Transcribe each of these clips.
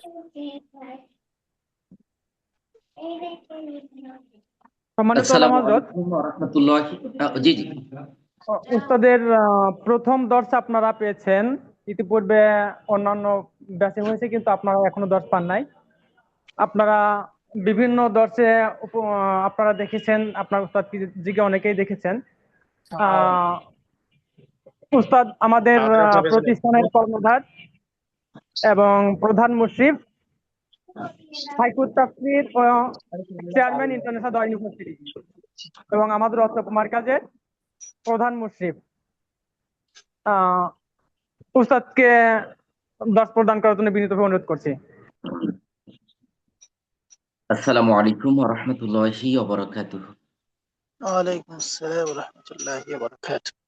সম্মানিত আলম আসসালামু হযরত, আলাইকুম ওয়া রাহমাতুল্লাহি জি জি। উস্তাদের প্রথম দর্শ আপনারা পেয়েছেন। ইতিপূর্বে অন্যান্য ব্যাচে হয়েছে, কিন্তু আপনারা এখনো দর্শ পান নাই। আপনারা বিভিন্ন দর্শে আপনারা দেখেছেন, আপনার উস্তাদ জিকে অনেকেই দেখেছেন। আহ উস্তাদ আমাদের প্রতিষ্ঠানের কর্ণধার এবং প্রধান মুশরিফ, হাইকুট তাফসীর ও চেয়ারম্যান ইন্টারন্যাশনাল দা ইউনিভার্সিটি, এবং আমাদের অত্র মার্কাজের প্রধান মুশরিফ। আহ উস্তাদকে দর্শ প্রদান করার জন্য বিনীতভাবে অনুরোধ করছি। আসসালামু আলাইকুম ওয়া রাহমাতুল্লাহি ওয়া বারাকাতুহু। ওয়ালাইকুম আসসালাম ওয়া রাহমাতুল্লাহি ওয়া বারাকাতুহু।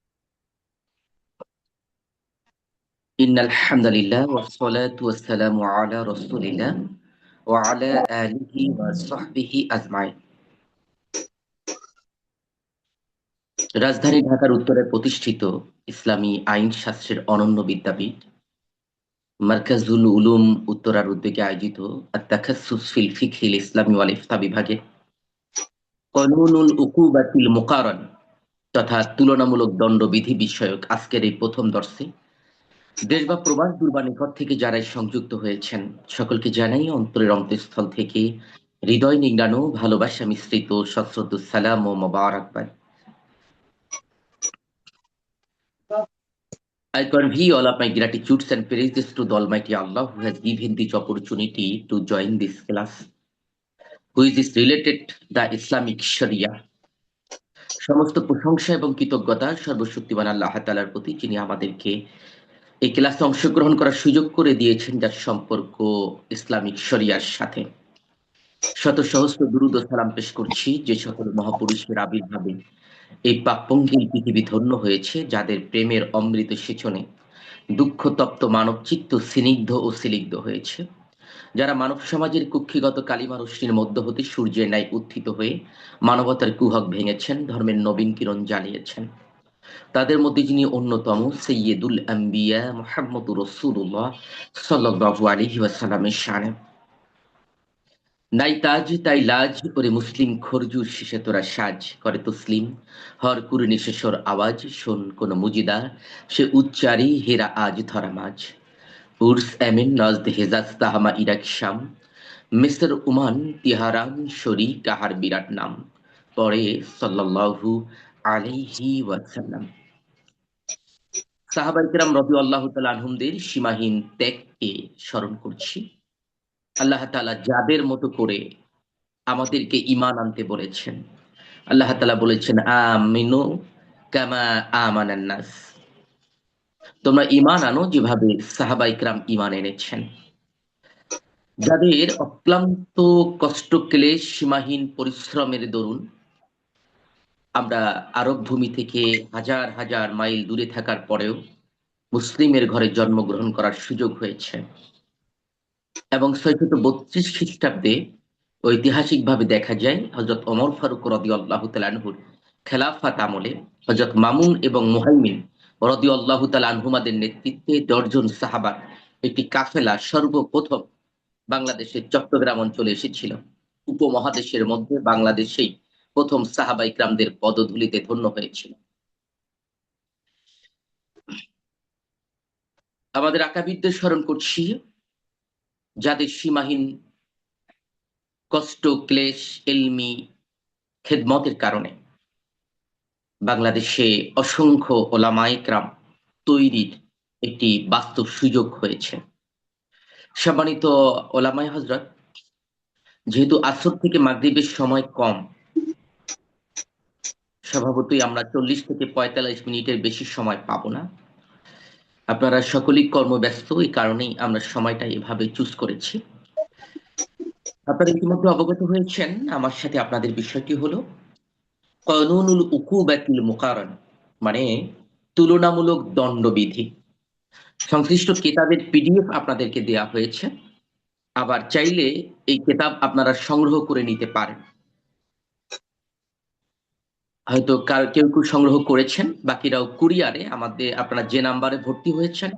ইন্নাল হামদালিল্লাহ ওয়াস সালাতু ওয়াস সালামু আলা রাসূলিল্লাহ ওয়া আলা আলিহি ওয়া সাহবিহি আজমাইন। রাজধানী ঢাকার উত্তরে প্রতিষ্ঠিত ইসলামী আইন শাস্ত্রের অনন্য বিদ্যাপীঠ মারকাজুল উলুম উত্তরার উদ্যোগে আয়োজিত আত-তাখাসসুস ফিল ফিকহিল ইসলামি ওয়াল ইফতা বিভাগে কানুনুল উকুবাতিল মুকাররান তথা তুলনামূলক দণ্ডবিধি বিষয়ক আজকের এই প্রথম দর্শে দেশ বা প্রবাস দূর বা নিকট থেকে যারাই সংযুক্ত হয়েছেন সকলকে জানাই অন্তরের অন্তঃস্থল থেকে হৃদয় নিংড়ানো ভালোবাসা মিশ্রিত সশ্রদ্ধ সালাম ও মোবারকবাদ। I convey all of my gratitudes and praises to the Almighty Allah who has given this opportunity to join this class, who is related the Islamic Sharia. সমস্ত প্রশংসা এবং কৃতজ্ঞতা সর্বশক্তিমান আল্লাহ তাআলার প্রতি, যিনি আমাদেরকে এই ক্লাসে অংশগ্রহণ করার সুযোগ করে দিয়েছেন, যার সম্পর্ক ইসলামিক শরিয়ার সাথে। শত সহস্র দুরূদ ও সালাম পেশ করছি যে সকল মহাপুরুষের আবির্ভাবে এই পাপঙ্কিল পৃথিবী ধন্য হয়েছে, যাদের প্রেমের অমৃত সেচনে দুঃখতপ্ত মানব চিত্ত স্নিগ্ধ ও সিলিগ্ধ হয়েছে, যারা মানব সমাজের কুক্ষিগত কালিমা রশ্মির মধ্য হতে সূর্যের ন্যায় উত্থিত হয়ে মানবতার কুহক ভেঙেছেন, ধর্মের নবীন কিরণ জ্বালিয়েছেন। তাদের মধ্যে যিনি অন্যতম সৈয়দুল আম্বিয়া মুহাম্মদুর রাসূলুল্লাহ সাল্লাল্লাহু আলাইহি ওয়াসাল্লামের শানে। নাই তাজ তাই লাজ ওরে মুসলিম খরজুর শেষে তোরা সাজ করে তসলিম হর কুরনি শেষর আওয়াজ শোন কোন মুজিদা সে উচ্চারি হেরা আজ ধরা মাঝ উর্স এমেন নজদ হেজাজ তাহামা ইরাক শাম মিসর উমান তিহারান শরী কাহার বিরাট নাম পরে সাল্লাল্লাহু আলাইহি ওয়াসাল্লাম। সাহাবায়ে কেরাম রাদিয়াল্লাহু তাআলা আনহুমদের সীমাহীন ত্যাগকে স্মরণ করছি। আল্লাহ তাআলা যাদের মতো করে আমাদেরকে ঈমান আনতে বলেছেন, আল্লাহ তাআলা বলেছেন আমিনু কামা আমানান নাস, তোমরা ঈমান আনো যেভাবে সাহাবায়ে কেরাম ঈমান এনেছেন। যাদের অক্লান্ত কষ্ট ক্লেশ সীমাহীন পরিশ্রমের দরুন আমরা আরব ভূমি থেকে হাজার হাজার মাইল দূরে থাকার পরেও মুসলিমের ঘরে জন্মগ্রহণ করার সুযোগ হয়েছে, এবং ৬৩২ খ্রিস্টাব্দে ঐতিহাসিকভাবে দেখা যায় হযরত ওমর ফারুক রাদিয়াল্লাহু তাআলা আনহুর খেলাফত আমলে হযরত মামুন এবং মুহাইমিন রাদিয়াল্লাহু তাআলা আনহুমাদের নেতৃত্বে ১০ জন সাহাবার একটি কাফেলা সর্বপ্রথম বাংলাদেশের চট্টগ্রাম অঞ্চলে এসেছিল। উপমহাদেশের মধ্যে বাংলাদেশেই প্রথম সাহাবায়ে কেরামদের পদধূলিতে ধন্য হয়েছিল। আমাদের আকাবিরদের স্মরণ করছি, যাদের সীমাহীন কষ্ট ক্লেশ ইলমি খেদমতের কারণে বাংলাদেশে অসংখ্য ওলামায়ে কেরাম তৈরির একটি বাস্তব সুযোগ হয়েছে। সম্মানিত ওলামায়ে হযরত, যেহেতু আসর থেকে মাগরিবের সময় কম, স্বভাবতই আমরা ৪০ থেকে ৪৫ মিনিটের বেশি সময় পাবো না। আপনারা সকলেই কর্মব্যস্ত, এই কারণেই আমরা সময়টা এভাবে চুজ করেছি। আপনারা ইতিমধ্যে অবগত হয়েছেন আমার সাথে। আপনাদের বিষয়টি হলো কানুনুল উকুবাতিল মুকাররান, মানে তুলনামূলক দণ্ডবিধি। সংশ্লিষ্ট কিতাবের পিডিএফ আপনাদেরকে দেয়া হয়েছে। আবার চাইলে এই কিতাব আপনারা সংগ্রহ করে নিতে পারেন। হয়তো কেউ কেউ সংগ্রহ করেছেন, বাকিরাও কুরিয়ারে আমাদের আপনারা যে নাম্বারে ভর্তি হয়েছেন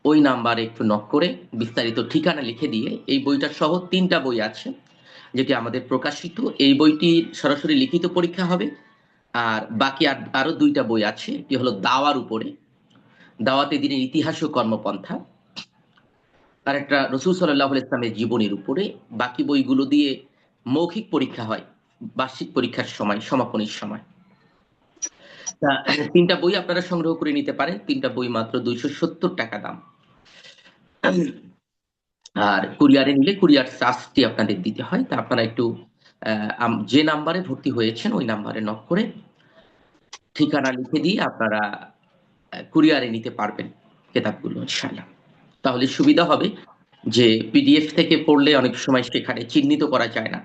ওই নাম্বারে একটু নক করে বিস্তারিত ঠিকানা লিখে দিয়ে, এই বইটা সহ 3টা বই আছে যেটি আমাদের প্রকাশিত। এই বইটির সরাসরি লিখিত পরীক্ষা হবে, আর বাকি আরো 2টা বই আছে। একটি হলো দাওয়ার উপরে, দাওয়াতে দিনের ইতিহাস ও কর্মপন্থা, আর একটা রসুল সাল্লাহ ইসলামের জীবনের উপরে। বাকি বইগুলো দিয়ে মৌখিক পরীক্ষা হয় বার্ষিক পরীক্ষার সময়, সমাপনীর সময়। তা 3টা বই আপনারা সংগ্রহ করে নিতে পারেন। 3টা বই মাত্র 270 টাকা দাম। আর কুরিয়ারে নিলে কুরিয়ার চার্জটি আপনাদের দিতে হয়। তা আপনারা একটু যে নাম্বারে ভর্তি হয়েছেন ওই নাম্বারে নক করে ঠিকানা লিখে দিয়ে আপনারা কুরিয়ারে নিতে পারবেন কিতাবগুলো ইনশাআল্লাহ। তাহলে সুবিধা হবে যে পিডিএফ থেকে পড়লে অনেক সময় সেখানে চিহ্নিত করা যায় না।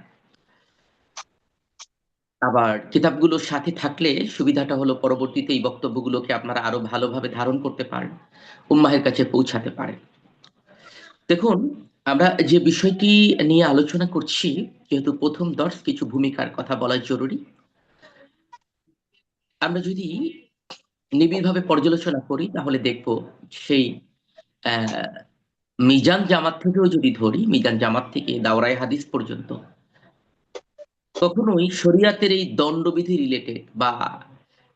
আবার কিতাবগুলোর সাথে থাকলে সুবিধাটা হলো পরবর্তীতে এই বক্তব্যগুলোকে আপনারা আরো ভালোভাবে ধারণ করতে পারেন, উম্মাহের কাছে পৌঁছাতে পারেন। দেখুন, আমরা যে বিষয়টি নিয়ে আলোচনা করছি, যেহেতু প্রথম দর্শ, কিছু ভূমিকার কথা বলা জরুরি। আমরা যদি নিবিড়ভাবে পর্যালোচনা করি তাহলে দেখব সেই আহ মিজান জামাত থেকেও যদি ধরি, মিজান জামাত থেকে দাওরায়ে হাদিস পর্যন্ত কখনোই শরিয়াতের এই দণ্ডবিধি রিলেটেড বা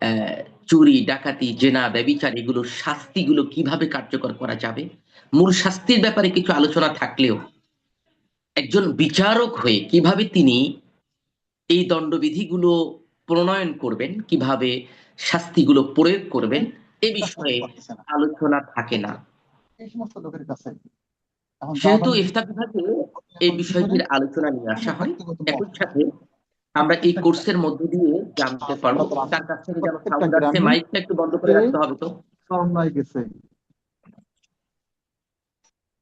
আহ, চুরি, ডাকাতি, জেনা, ব্যভিচার এগুলোর শাস্তিগুলো কিভাবে কার্যকর করা যাবে, মূল শাস্তির ব্যাপারে কিছু আলোচনা থাকলেও একজন বিচারক হয়ে কিভাবে তিনি এই দণ্ডবিধিগুলো প্রণয়ন করবেন, কিভাবে শাস্তিগুলো প্রয়োগ করবেন, এ বিষয়ে আলোচনা থাকে না। এই সমস্ত লোকের কাছে এখন সেহেতু দাওরাই ইফতা বিভাগে এই এখন কি করে বিষয়টির আলোচনা নিয়ে আসা হয়। ব্যক্তিগত একই মত সাথে আমরা এই প্রত্যেকটা কোর্সের মধ্য দিয়ে জানতে পারবো। আমরা তো তার কাছ থেকে যেন প্রত্যেকটা সাউন্ড আসছে, গ্রামে মাইকটা একটু বন্ধ করে রাখতে হবে তো। সমন্বয় গেছে।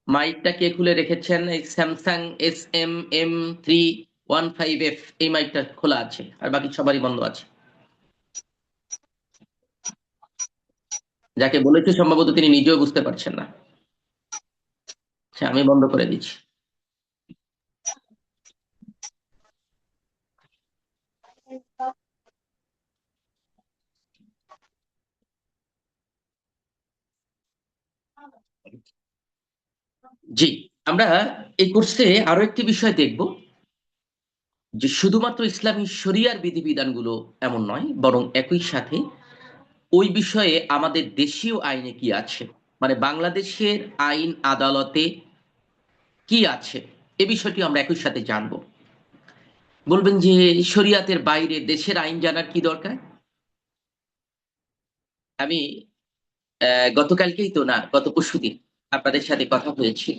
মাইকটা কে খুলে রেখেছেন? এই স্যামসাং SM M315F, এই মাইকটা খোলা আছে, আর বাকি সবারই বন্ধ আছে। যাকে বলেছে সম্ভবত তিনি নিজেও বুঝতে পারছেন না। আচ্ছা, আমি বন্ধ করে দিচ্ছি। জি, আমরা এই কোর্সে আরো একটি বিষয় দেখব, যে শুধুমাত্র ইসলামী শরিয়ার বিধিবিধানগুলো এমন নয়, বরং একই সাথে ওই বিষয়ে আমাদের দেশীয় আইনে কি আছে, মানে বাংলাদেশের আইন আদালতে কি আছে, এ বিষয়টি আমরা একই সাথে জানবো। বলবেন যে শরিয়াতের বাইরে দেশের আইন জানার কি দরকার? আমি গতকালকেই তো না, গত পরশুদিন আপনাদের সাথে কথা হয়েছে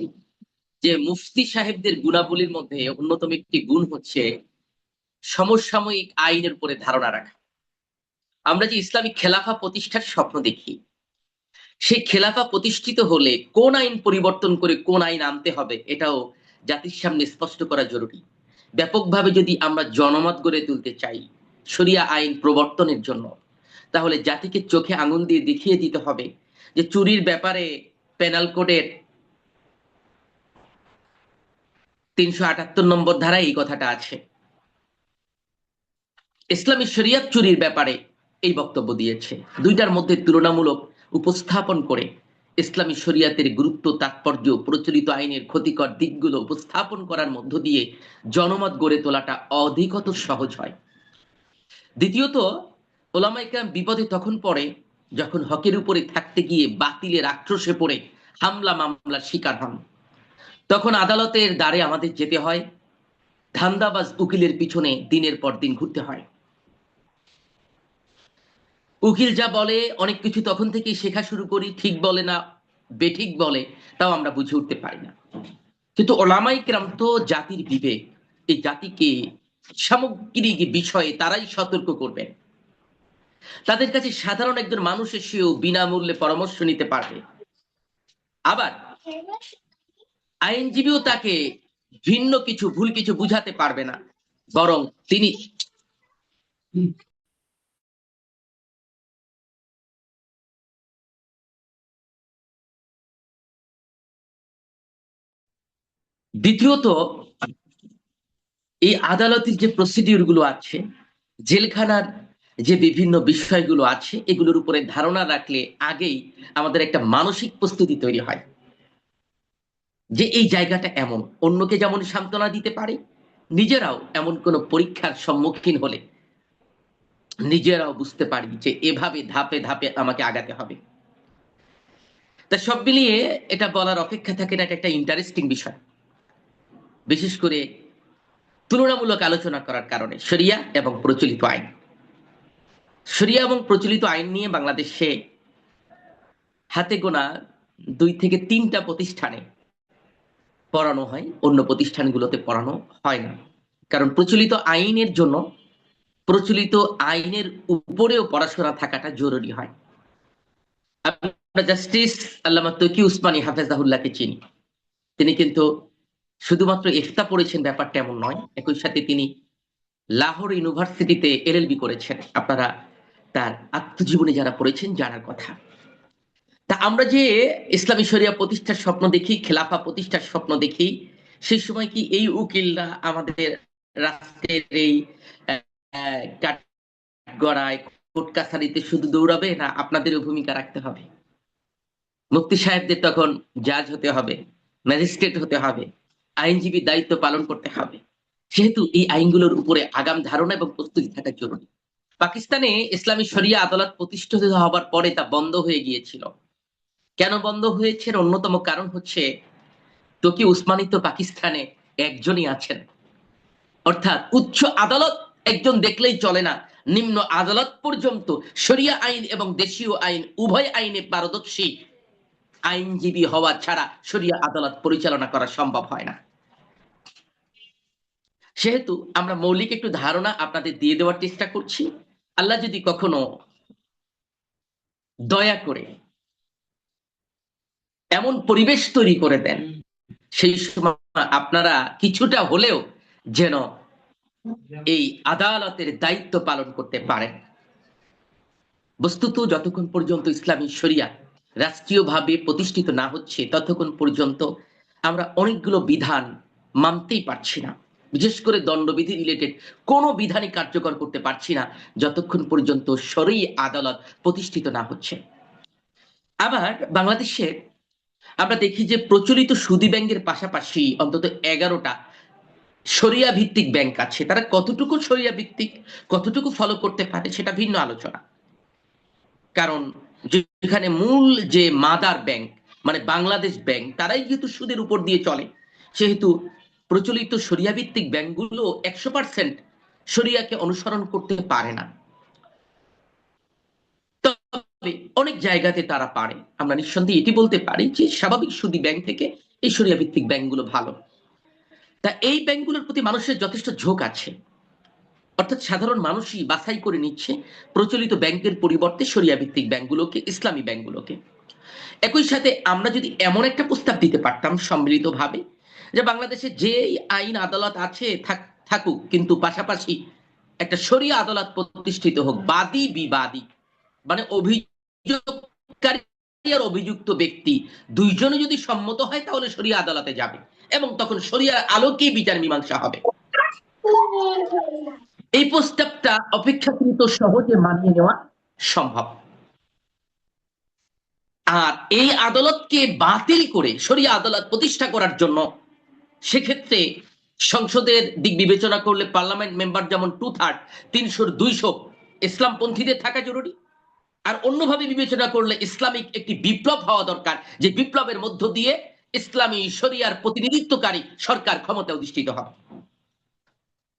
যে মুফতি সাহেবদের গুণাবলীর মধ্যে অন্যতম একটি গুণ হচ্ছে সমসাময়িক আইনের উপরে ধারণা রাখা। আমরা যে ইসলামিক খেলাফা প্রতিষ্ঠার স্বপ্ন দেখি, সেই খেলাফা প্রতিষ্ঠিত হলে কোন আইন পরিবর্তন করে কোন আইন আনতে হবে এটাও জাতির সামনে স্পষ্ট করা জরুরি। ব্যাপকভাবে যদি আমরা জনমত গড়ে তুলতে চাই শরিয়া আইন প্রবর্তনের জন্য, তাহলে জাতিকে চোখে আঙুল দিয়ে দেখিয়ে দিতে হবে যে চুরির ব্যাপারে পেনাল কোডের 378 নম্বর ধারায় এই কথাটা আছে। ইসলামী শরিয়াত চুরির ব্যাপারে এই বক্তব্য দিয়েছে। দুইটার মধ্যে তুলনামূলক উপস্থাপন করে ইসলামী শরিয়াতের গুরুত্ব, তাৎপর্য, প্রচলিত আইনের ক্ষতিকর দিকগুলো উপস্থাপন করার মধ্য দিয়ে জনমত গড়ে তোলাটা অধিকতর সহজ হয়। দ্বিতীয়ত, ওলামায়ে কেরাম বিপদে তখন পড়ে যখন হকের উপরে থাকতে গিয়ে বাতিলের আক্রোশে পড়ে হামলা মামলার শিকার হন। তখন আদালতের দ্বারে আমাদের যেতে হয়, ধান্দাবাজ উকিলের পিছনে দিনের পর দিন ঘুরতে হয়। উকিল যা বলে অনেক কিছু তখন থেকেই শেখা শুরু করি, ঠিক বলে না বেঠিক বলে তাও আমরা বুঝে উঠতে পারি না। কিন্তু ওলামায়ে কেরাম তো জাতির বিবেক, এই জাতিকে সামগ্রিক বিষয়ে তারাই সতর্ক করবেন। তাদের কাছে সাধারণ একজন মানুষ এসেও বিনামূল্যে পরামর্শ নিতে পারবে। আবার আইনজীবীও তাকে ভিন্ন কিছু, ভুল কিছু বুঝাতে পারবে না, বরং তিনি দ্বিতীয়ত, এই আদালতের যে প্রসিডিউর গুলো আছে, জেলখানার যে বিভিন্ন বিষয়গুলো আছে, এগুলোর উপরে ধারণা রাখলে আগেই আমাদের একটা মানসিক প্রস্তুতি তৈরি হয়। যে এই জায়গাটা এমন, অন্যকে যেমন সান্ত্বনা দিতে পারে, নিজেরাও এমন কোন পরীক্ষার সম্মুখীন হলে নিজেরাও বুঝতে পারি যে এভাবে ধাপে ধাপে আমাকে আগাতে হবে। তা সব মিলিয়ে এটা বলার অপেক্ষা থাকে না, এটা একটা ইন্টারেস্টিং বিষয়, বিশেষ করে তুলনামূলক আলোচনা করার কারণে। শরিয়া এবং প্রচলিত আইন, শরিয়া এবং প্রচলিত আইন নিয়ে বাংলাদেশে হাতে গোনা 2 থেকে 3টা প্রতিষ্ঠানে পড়ানো হয়, অন্য প্রতিষ্ঠানগুলোতে পড়ানো হয় না। কারণ প্রচলিত আইনের জন্য প্রচলিত আইনের উপরেও পড়াশোনা থাকাটা জরুরি হয়। আমরা জাস্টিস আল্লামা তকি উসমানী হাফেজাহুল্লাহকে চিনি। তিনি কিন্তু শুধুমাত্র ইফতা পড়েছেন ব্যাপারটা এমন নয়, একই সাথে তিনি লাহোর ইউনিভার্সিটিতে এলএলবি করেছেন। আপনারা তার আত্মজীবনী যারা পড়েছেন জানার কথা। তা আমরা যে ইসলামী শরিয়া প্রতিষ্ঠার স্বপ্ন দেখি, খেলাফা প্রতিষ্ঠার স্বপ্ন দেখি, সেই সময় কি এই উকিলরা আমাদের রাষ্ট্রের এই কাঠগড়ায় কোর্ট কাছারিতে শুধু দৌড়াবে, না আপনাদেরও ভূমিকা রাখতে হবে? মুফতি সাহেবদের তখন জাজ হতে হবে, ম্যাজিস্ট্রেট হতে হবে, আইনজীবী দায়িত্ব পালন করতে হবে। সেহেতু এই আইনগুলোর উপরে আগাম ধারণা এবং প্রস্তুতি থাকা জরুরি। পাকিস্তানে ইসলামী শরিয়া আদালত প্রতিষ্ঠিত হবার পরে তা বন্ধ হয়ে গিয়েছিল। কেন বন্ধ হয়েছে? অন্যতম কারণ হচ্ছে তকি উসমানী তো পাকিস্তানে একজনই আছেন, অর্থাৎ উচ্চ আদালত একজন দেখলেই চলে না, নিম্ন আদালত পর্যন্ত শরিয়া আইন এবং দেশীয় আইন উভয় আইনে পারদর্শী আইনজীবী হওয়া ছাড়া শরিয়া আদালত পরিচালনা করা সম্ভব হয় না। সেহেতু আমরা মৌলিক একটু ধারণা আপনাদের দিয়ে দেওয়ার চেষ্টা করছি। আল্লাহ যদি কখনো দয়া করে এমন পরিবেশ তৈরি করে দেন, সেই সময় আপনারা কিছুটা হলেও যেন এই আদালতের দায়িত্ব পালন করতে পারেন। বস্তুত যতক্ষণ পর্যন্ত ইসলামী শরিয়া রাষ্ট্রীয়ভাবে প্রতিষ্ঠিত না হচ্ছে, ততক্ষণ পর্যন্ত আমরা অনেকগুলো বিধান মানতেই পারছি না। বিশেষ করে দণ্ডবিধি রিলেটেড কোনো বিধানই কার্যকর করতে পারছি না যতক্ষণ পর্যন্ত শরঈ আদালত প্রতিষ্ঠিত না হচ্ছে। আবার বাংলাদেশে আমরা দেখি যে প্রচলিত সুদী ব্যাংকের পাশাপাশি অন্তত 11টা শরিয়া ভিত্তিক ব্যাংক আছে। তারা কতটুকু শরিয়া ভিত্তিক, কতটুকু ফলো করতে পারে সেটা ভিন্ন আলোচনা। কারণ যেখানে মূল যে মাদার ব্যাংক মানে বাংলাদেশ ব্যাংক, তারাই যেহেতু সুদের উপর দিয়ে চলে, সেহেতু প্রচলিত শরিয়া ভিত্তিক ব্যাংকগুলো 100% শরিয়াকে অনুসরণ করতে পারে না। তবে অনেক জায়গাতে তারা পারে। আমরা নিঃসন্দেহে এটি বলতে পারি যে স্বাভাবিক সুদী ব্যাংক থেকে এই শরিয়া ভিত্তিক ব্যাংকগুলো ভালো। তা এই ব্যাংকগুলোর প্রতি মানুষের যথেষ্ট ঝোঁক আছে, অর্থাৎ সাধারণ মানুষই বাছাই করে নিচ্ছে প্রচলিত ব্যাংকের পরিবর্তে শরিয়া ভিত্তিক ব্যাংকগুলোকে, ইসলামী ব্যাংকগুলোকে। একই সাথে আমরা যদি এমন একটা প্রস্তাব দিতে পারতাম সম্মিলিতভাবে যে বাংলাদেশে যে আইন আদালত আছে থাকুক, কিন্তু পাশাপাশি একটা শরিয়া আদালত প্রতিষ্ঠিত হোক, বাদী বিবাদী মানে অভিযোগকারী আর অভিযুক্ত ব্যক্তি দুইজনে যদি সম্মত হয় তাহলে শরিয়া আদালতে যাবে এবং তখন শরিয়ার আলোকেই বিচার মীমাংসা হবে। এই প্রস্তাবটা অপেক্ষাকৃত সহজে মানিয়ে নেওয়া সম্ভব। আর এই আদালতকে বাতিল করে শরিয়া আদালত প্রতিষ্ঠা করার জন্য সেক্ষেত্রে সংসদের দিক বিবেচনা করলে পার্লামেন্ট মেম্বার যেমন 2/3 300 200 ইসলামপন্থীদের থাকা জরুরি। আর অন্যভাবে বিবেচনা করলে ইসলামিক একটি বিপ্লব হওয়া দরকার, যে বিপ্লবের মধ্য দিয়ে ইসলামী শরিয়ার প্রতিনিধিত্বকারী সরকার ক্ষমতা অধিষ্ঠিত হবে।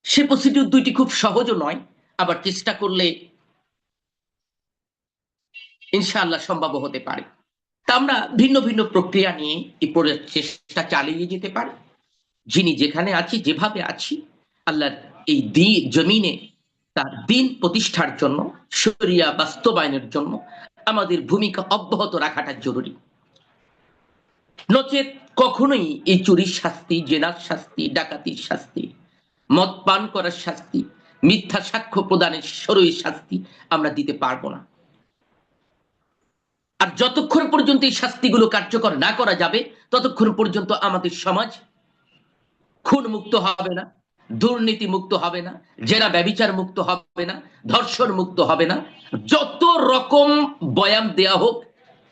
সে প্রসিডিউর দুইটি খুব সহজও নয়, আবার চেষ্টা করলে ইনশাআল্লাহ সম্ভব হতে পারে। তা আমরা ভিন্ন ভিন্ন প্রক্রিয়া নিয়ে এই চেষ্টা চালিয়ে যেতে পারি। যিনি যেখানে আছি, যেভাবে আছি, আল্লাহর এই জমিনে তার দিন প্রতিষ্ঠার জন্য, শরিয়া বাস্তবায়নের জন্য আমাদের ভূমিকা অব্যাহত রাখাটা জরুরি। নচেত কখনোই এই চুরির শাস্তি, জেনার শাস্তি, ডাকাতির শাস্তি, মদ পান করার শাস্তি, মিথ্যা সাক্ষ্য প্রদানের শরঈ শাস্তি আমরা দিতে পারবো না। আর যতক্ষণ পর্যন্ত এই শাস্তিগুলো কার্যকর না করা যাবে, ততক্ষণ পর্যন্ত আমাদের সমাজ খুন মুক্ত হবে না, দুর্নীতি মুক্ত হবে না, জেনা ব্যভিচার মুক্ত হবে না, ধর্ষণ মুক্ত হবে না। যত রকম বয়ান দেয়া হোক,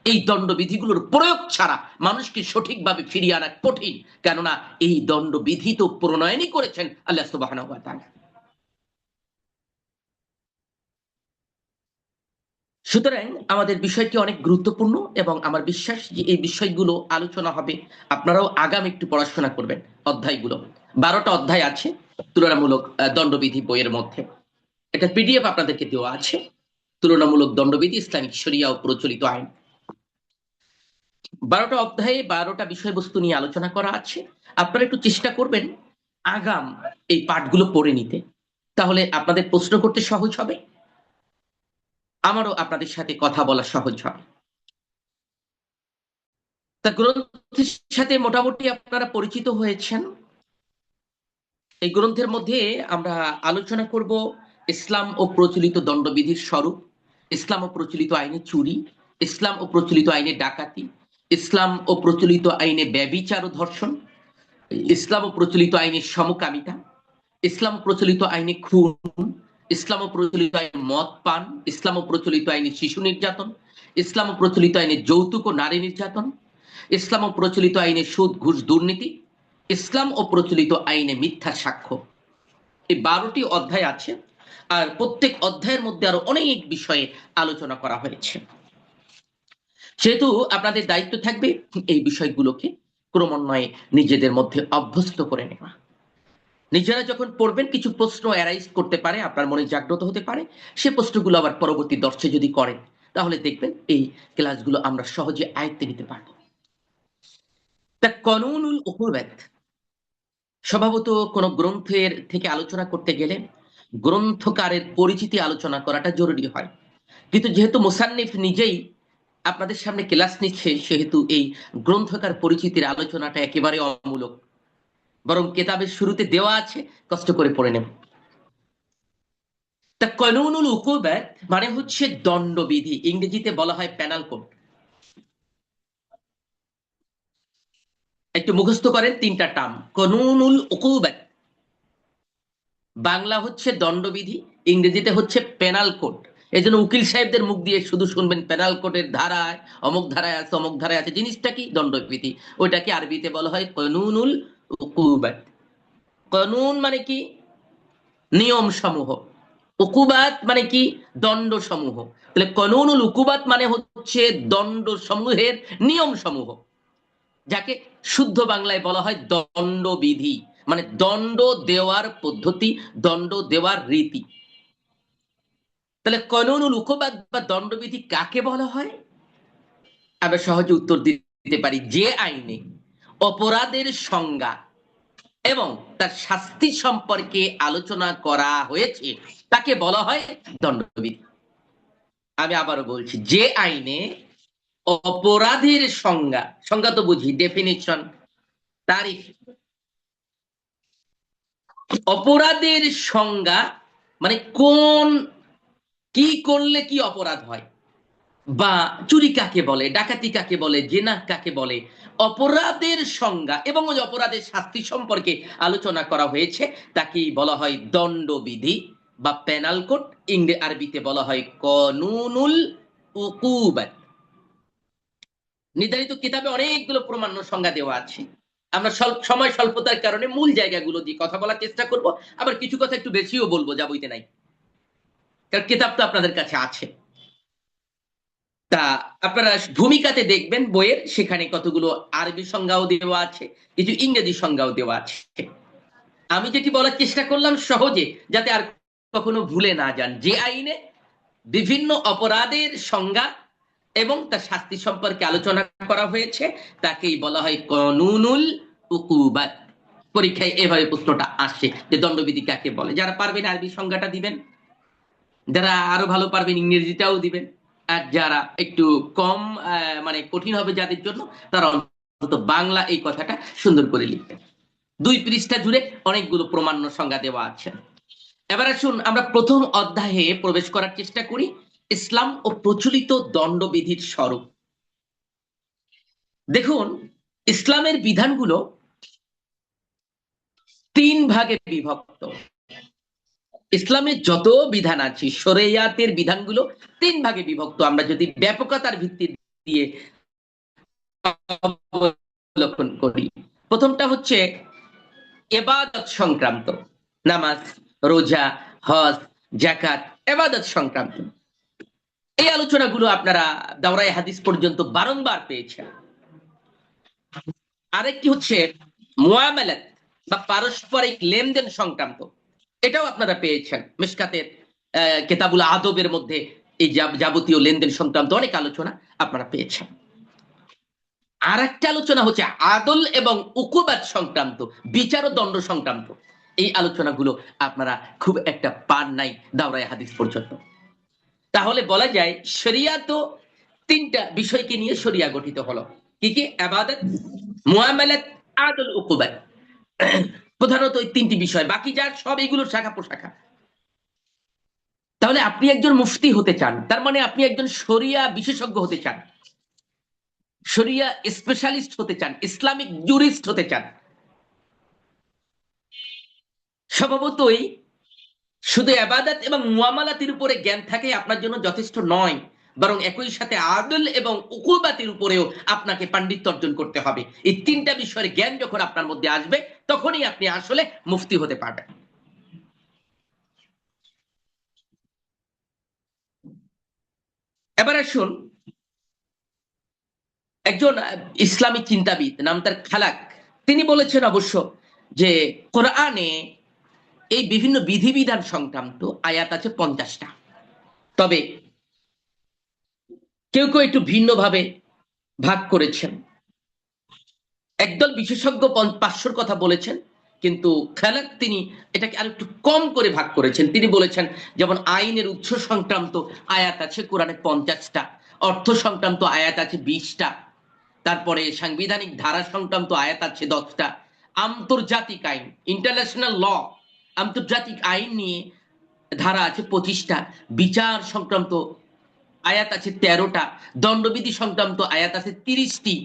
এই দণ্ডবিধিগুলোর প্রয়োগ ছাড়া মানুষকে সঠিকভাবে ফিরিয়ে আনা কঠিন, কেননা এই দণ্ডবিধি তো প্রণয়নই করেছেন আল্লাহ সুবহানাহু ওয়া তাআলা। সুতরাং আমাদের বিষয়টি অনেক গুরুত্বপূর্ণ এবং আমার বিশ্বাস যে এই বিষয়গুলো আলোচনা হবে। আপনারাও আগাম একটু পড়াশোনা করবেন অধ্যায়গুলো। 12টা অধ্যায় আছে তুলনামূলক দণ্ডবিধি বইয়ের মধ্যে। এটা পিডিএফ আপনাদেরকে দেওয়া আছে, তুলনামূলক দণ্ডবিধি, ইসলামিক শরিয়া ও প্রচলিত আইন। 12টা অধ্যায়ে 12টা বিষয়বস্তু নিয়ে আলোচনা করা আছে। আপনারা একটু চেষ্টা করবেন আগাম এই পাঠগুলো পড়ে নিতে, তাহলে আপনাদের প্রশ্ন করতে সহজ হবে, আমারও আপনাদের সাথে কথা বলা সহজ হবে। তা গ্রন্থের সাথে মোটামুটি আপনারা পরিচিত হয়েছেন। এই গ্রন্থের মধ্যে আমরা আলোচনা করব ইসলাম ও প্রচলিত দণ্ডবিধির স্বরূপ, ইসলাম ও প্রচলিত আইনে চুরি, ইসলাম ও প্রচলিত আইনে ডাকাতি, ইসলাম ও প্রচলিত আইনে ব্যভিচার ও ধর্ষণ, ইসলাম ও প্রচলিত আইনে সমকামিতা, ইসলাম প্রচলিত আইনে খুন, ইসলাম ও প্রচলিত আইনে মদ পান, ইসলাম ও প্রচলিত আইনে শিশু নির্যাতন, ইসলাম ও প্রচলিত আইনে যৌতুক ও নারী নির্যাতন, ইসলাম ও প্রচলিত আইনে সুদ ঘুষ দুর্নীতি, ইসলাম ও প্রচলিত আইনে মিথ্যা সাক্ষ্য। এই 12টি অধ্যায় আছে, আর প্রত্যেক অধ্যায়ের মধ্যে আরো অনেক বিষয়ে আলোচনা করা হয়েছে। সেহেতু আপনাদের দায়িত্ব থাকবে এই বিষয়গুলোকে ক্রমান্বয়ে নিজেদের মধ্যে অভ্যস্ত করে নেওয়া। নিজেরা যখন পড়বেন কিছু প্রশ্ন অ্যারাইজ করতে পারে, আপনার মনে জাগ্রত হতে পারে, সে প্রশ্নগুলো আবার পরবর্তী দর্শে যদি করেন তাহলে দেখবেন এই ক্লাসগুলো আমরা সহজে আয়ত্তে নিতে পারব। তা কানুনুল উকুবাত, স্বভাবত কোন গ্রন্থের থেকে আলোচনা করতে গেলে গ্রন্থকারের পরিচিতি আলোচনা করাটা জরুরি হয়, কিন্তু যেহেতু মুসান্নিফ নিজেই আপনাদের সামনে ক্লাস নিচ্ছে, সেহেতু এই গ্রন্থকার পরিচিতির আলোচনাটা একেবারে অমূলক, বরং কেতাবের শুরুতে দেওয়া আছে, কষ্ট করে পড়ে নেব। তা কানুনুল উকুবাত মানে হচ্ছে দণ্ডবিধি, ইংরেজিতে বলা হয় পেনাল কোড। একটু মুখস্থ করেন 3টা টার্ম। কানুনুল উকুবাত বাংলা হচ্ছে দণ্ডবিধি, ইংরেজিতে হচ্ছে পেনাল কোড। এই জন্য উকিল সাহেবদের মুখ দিয়ে শুধু শুনবেন পেনাল কোডের ধারায় অমুক ধারায় আছে, অমুক ধারায় আছে। জিনিসটা কি? দণ্ডবিধি। ওইটাকে আরবিতে বলা হয় কানুনুল উকুবাত। কানুন মানে কি? নিয়ম সমূহ। উকুবাত মানে কি? দণ্ড সমূহ। তাহলে কানুনুল উকুবাত মানে হচ্ছে দণ্ড সমূহের নিয়ম সমূহ, যাকে শুদ্ধ বাংলায় বলা হয় দণ্ডবিধি, মানে দণ্ড দেওয়ার পদ্ধতি, দণ্ড দেওয়ার রীতি। তাহলে কানুনুল উকুবাত বা দণ্ডবিধি কাকে বলা হয়? আমরা সহজে উত্তর দিতে পারি, যে আইনে অপরাধের সংজ্ঞা এবং তার শাস্তি সম্পর্কে আলোচনা করা হয়েছে তাকে বলা হয় দণ্ডবিধি। আমি আবারও বলছি, যে আইনে অপরাধের সংজ্ঞা, সংজ্ঞা তো বুঝি, ডেফিনিশন, তারিফ, অপরাধের সংজ্ঞা মানে কোন কি করলে কি অপরাধ হয়, বা চুরি কাকে বলে, ডাকাতি কাকে বলে, জেনা কাকে বলে, অপরাধের সংজ্ঞা এবং ওই অপরাধের শাস্তি সম্পর্কে আলোচনা করা হয়েছে, তাকে বলা হয় দণ্ডবিধি বা পেনাল কোড। আরবিতে বলা হয় কানুনুল উকুবাত। নির্ধারিত কিতাবে অনেকগুলো প্রমাণ্য সংজ্ঞা দেওয়া আছে। আমরা সময় স্বল্পতার কারণে মূল জায়গাগুলো দিয়ে কথা বলার চেষ্টা করব, আবার কিছু কথা একটু বেশিও বলবো, যা বইতে নাই, কারণ কিতাব তো আপনাদের কাছে আছে। তা আপনারা ভূমিকাতে দেখবেন বইয়ের, সেখানে কতগুলো আরবি সংজ্ঞাও দেওয়া আছে, কিছু ইংরেজি সংজ্ঞাও দেওয়া আছে। আমি যেটি বলার চেষ্টা করলাম সহজে, যাতে আর কখনো ভুলে না যান, যে আইনে বিভিন্ন অপরাধের সংজ্ঞা এবং তার শাস্তি সম্পর্কে আলোচনা করা হয়েছে তাকেই বলা হয় কানুনুল উকুবাত। পরীক্ষায় এভাবে প্রশ্নটা আসে যে দণ্ডবিধি কাকে বলে। যারা পারবেন আরবি সংজ্ঞাটা দিবেন, যারা আরো ভালো পারবেন ইংরেজিটাও দিবেন, আর যারা একটু কম মানে কঠিন হবে যাদের জন্য, তারা অন্তত বাংলা এই কথাটা সুন্দর করে লিখবেন। 2 পৃষ্ঠা জুড়ে অনেকগুলো প্রমাণ্য সংজ্ঞা দেওয়া আছে। এবার আসুন আমরা প্রথম অধ্যায়ে প্রবেশ করার চেষ্টা করি, ইসলাম ও প্রচলিত দণ্ডবিধির স্বরূপ। দেখুন, ইসলামের বিধানগুলো 3 ভাগে বিভক্ত। ইসলামের যত বিধান আছে, শরিয়াতের বিধানগুলো 3 ভাগে বিভক্ত। আমরা যদি ব্যাপকতার ভিত্তিতে দিয়ে অবলোকন করি। প্রথমটা হচ্ছে ইবাদত সংক্রান্ত, নামাজ, রোজা, হজ, যাকাত, ইবাদত সংক্রান্ত। এই আলোচনাগুলো আপনারা দাওরায়ে হাদিস পর্যন্ত বারংবার পেয়েছেন। আরেকটি হচ্ছে মুআমালাত বা পারস্পরিক লেনদেন সংক্রান্ত, এটাও আপনারা পেয়েছেন মিশকাতের কিতাবুল আদবের মধ্যে। এই যাবতীয় লেনদেন সংক্রান্ত অনেক আলোচনা আপনারা পেয়েছেন। আর একটা আলোচনা হচ্ছে আদল এবং উকুবাত সংক্রান্ত, বিচার ও দণ্ড সংক্রান্ত। এই আলোচনাগুলো আপনারা খুব একটা পান নাই দাওরায়ে হাদিস পর্যন্ত। তাহলে বলা যায় শরিয়া তো তিনটা বিষয়কে নিয়ে শরিয়া গঠিত হলো। কি কি? ইবাদত, মুআমালাত, আদল, উকুবাত। প্রধানত ওই তিনটি বিষয়, বাকি যার সব এগুলোর শাখা প্রশাখা। তাহলে আপনি একজন মুফতি হতে চান, তার মানে আপনি একজন শরিয়া বিশেষজ্ঞ হতে চান, শরিয়া স্পেশালিস্ট হতে চান, ইসলামিক জুরিস্ট হতে চান। স্বভাবতই শুধু ইবাদত এবং মুআমালাতের উপরে জ্ঞান থাকে আপনার জন্য যথেষ্ট নয়, বরং একই সাথে আদল এবং উকুবাতের উপরেও আপনাকে পাণ্ডিত্য অর্জন করতে হবে। এই তিনটা বিষয়ের জ্ঞান যখন আপনার মধ্যে আসবে, তখনই আপনি আসলে মুফতি হতে পারবেন। এবার আসুন, একজন ইসলামী চিন্তাবিদ, নাম তার খালাক, তিনি বলেছেন অবশ্য যে কোরআনে এই বিভিন্ন বিধিবিধান সংক্রান্ত আয়াত আছে 50টা। তবে কেউ কেউ একটু ভিন্নভাবে ভাগ করেছেন। একদল বিশেষজ্ঞ 500-র কথা বলেছেন, কিন্তু খালাক তিনি এটাকে আর একটু কম করে ভাগ করেছেন। তিনি বলেছেন যেমন আইনের উৎস সংক্রান্ত আয়াত আছে কোরআনে 50টা, অর্থ সংক্রান্ত আয়াত আছে 20টা, তারপরে সাংবিধানিক ধারা সংক্রান্ত আয়াত আছে 10টা, আন্তর্জাতিক আইন, ইন্টারন্যাশনাল ল, আন্তর্জাতিক আইন নিয়ে ধারা আছে 25টা, বিচার সংক্রান্ত আয়াত আছে 13টা, দণ্ডবিধি সংক্রান্ত আয়াত আছে 30টি,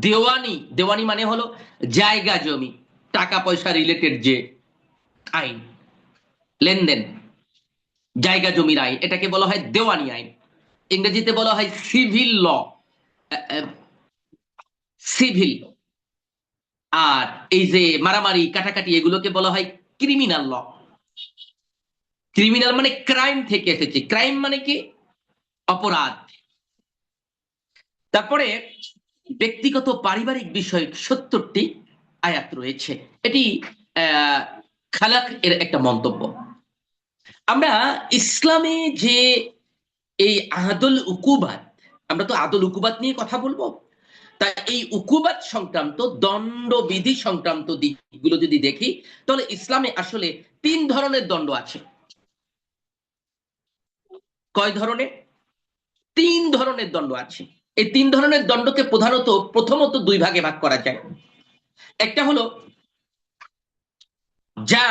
দেওয়ানি, দেওয়ানি মানে হলো জায়গা জমি, টাকা পয়সা রিলেটেড যে আইন, লেনদেন, জায়গা জমির আইন, এটাকে বলা হয় দেওয়ানি আইন। ইংরেজিতে বলা হয় সিভিল ল, সিভিল। আর এই যে মারামারি কাটাকাটি, এগুলোকে বলা হয় ক্রিমিনাল ল। ক্রিমিনাল মানে ক্রাইম থেকে এসেছে, ক্রাইম মানে কি? অপরাধ। তারপরে ব্যক্তিগত পারিবারিক বিষয় 70টি আয়াত রয়েছে। এটি খালাক এর একটা মন্তব্য। আমরা ইসলামে যে এই আদল উকুবাত, আমরা তো আদল উকুবাত নিয়ে কথা বলবো, তা এই উকুবাত সংক্রান্ত দণ্ডবিধি সংক্রান্ত দিকগুলো যদি দেখি, তাহলে ইসলামে আসলে 3 ধরনের দণ্ড আছে। কয় ধরনের? 3 ধরনের দণ্ড আছে। এই 3 ধরনের দণ্ডকে প্রথমত 2 ভাগে ভাগ করা যায়। একটা হলো যা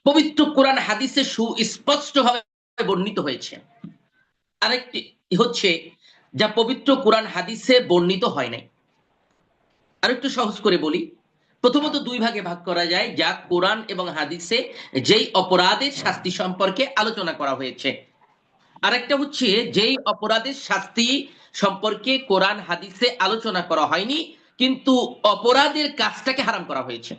পবিত্র কোরআন হাদিসে সুস্পষ্টভাবে বর্ণিত হয়েছে, আরেকটি হচ্ছে যা পবিত্র কোরআন হাদিসে বর্ণিত হয় নাই। আরেকটু সহজ করে বলি, প্রথমত 2 ভাগে ভাগ করা যায়, যা কোরআন এবং হাদিসে যেই অপরাধের শাস্তি সম্পর্কে আলোচনা করা হয়েছে। আরেকটা হচ্ছে যেই অপরাধের শাস্তি সম্পর্কে কোরআন হাদিসে আলোচনা করা হয়নি, কিন্তু অপরাধের কাজটাকে হারাম করা হয়েছে।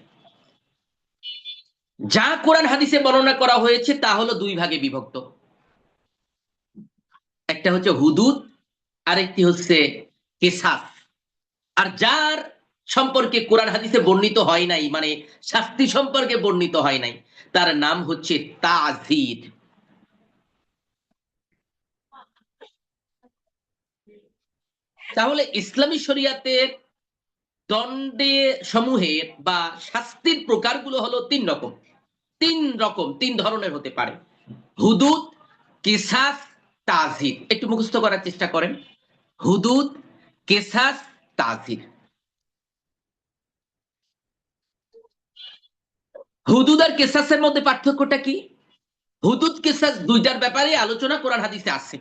যা কোরআন হাদিসে বর্ণনা করা হয়েছে তা হলো 2 ভাগে বিভক্ত। একটা হচ্ছে হুদুদ, আরেকটি হচ্ছে কিসাস। আর যার সম্পর্কে কোরআন হাদিসে বর্ণিত হয় নাই, মানে শাস্তি সম্পর্কে বর্ণিত হয় নাই, তার নাম হচ্ছে তাযীর। তাহলে ইসলামী শরিয়াতের দণ্ডে সমূহের বা শাস্তির প্রকারগুলো হলো 3 রকম। 3 ধরনের হতে পারে: হুদুদ, কিসাস, তাযীর। একটু মুখস্থ করার চেষ্টা করেন, হুদুদ, কিসাস, তাযীর। হুদুদ আর কিসাসের মধ্যে পার্থক্যটা কি? হুদুদ কিসাস 2টার ব্যাপারে আলোচনা কোরআন হাদিসে আছে।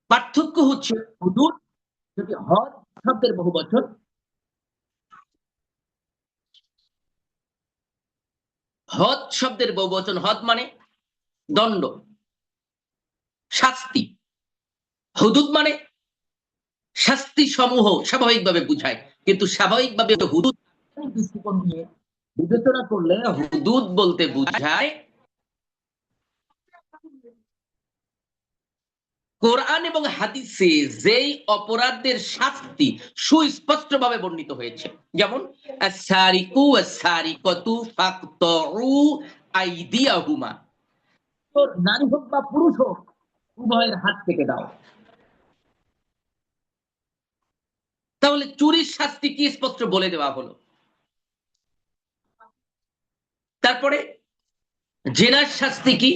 পার্থক্য হচ্ছে হুদুদ যদি হদ শব্দের বহুবচন, হদ শব্দের বহুবচন, হদ মানে দণ্ড, শাস্তি। হুদুদ মানে শাস্তি সমূহ স্বাভাবিকভাবে বুঝায়, কিন্তু স্বাভাবিকভাবে হুদুদ দৃষ্টিকোণ দিয়ে বিবেচনা করলে হুদুদ বলতে বুঝায় কোরআন এবং হাদিসে যেই অপরাধের শাস্তি সুস্পষ্টভাবে বর্ণিত হয়েছে, যেমন আস-সারিকু ওয়াস-সারিকাতু ফাকতাউ আইদিয়াহুমা, তো নারী হোক বা পুরুষ হোক উভয়ের হাত কেটে দাও। তাহলে চুরির শাস্তি কি স্পষ্ট বলে দেওয়া হলো। তারপরে জেনার শাস্তি কি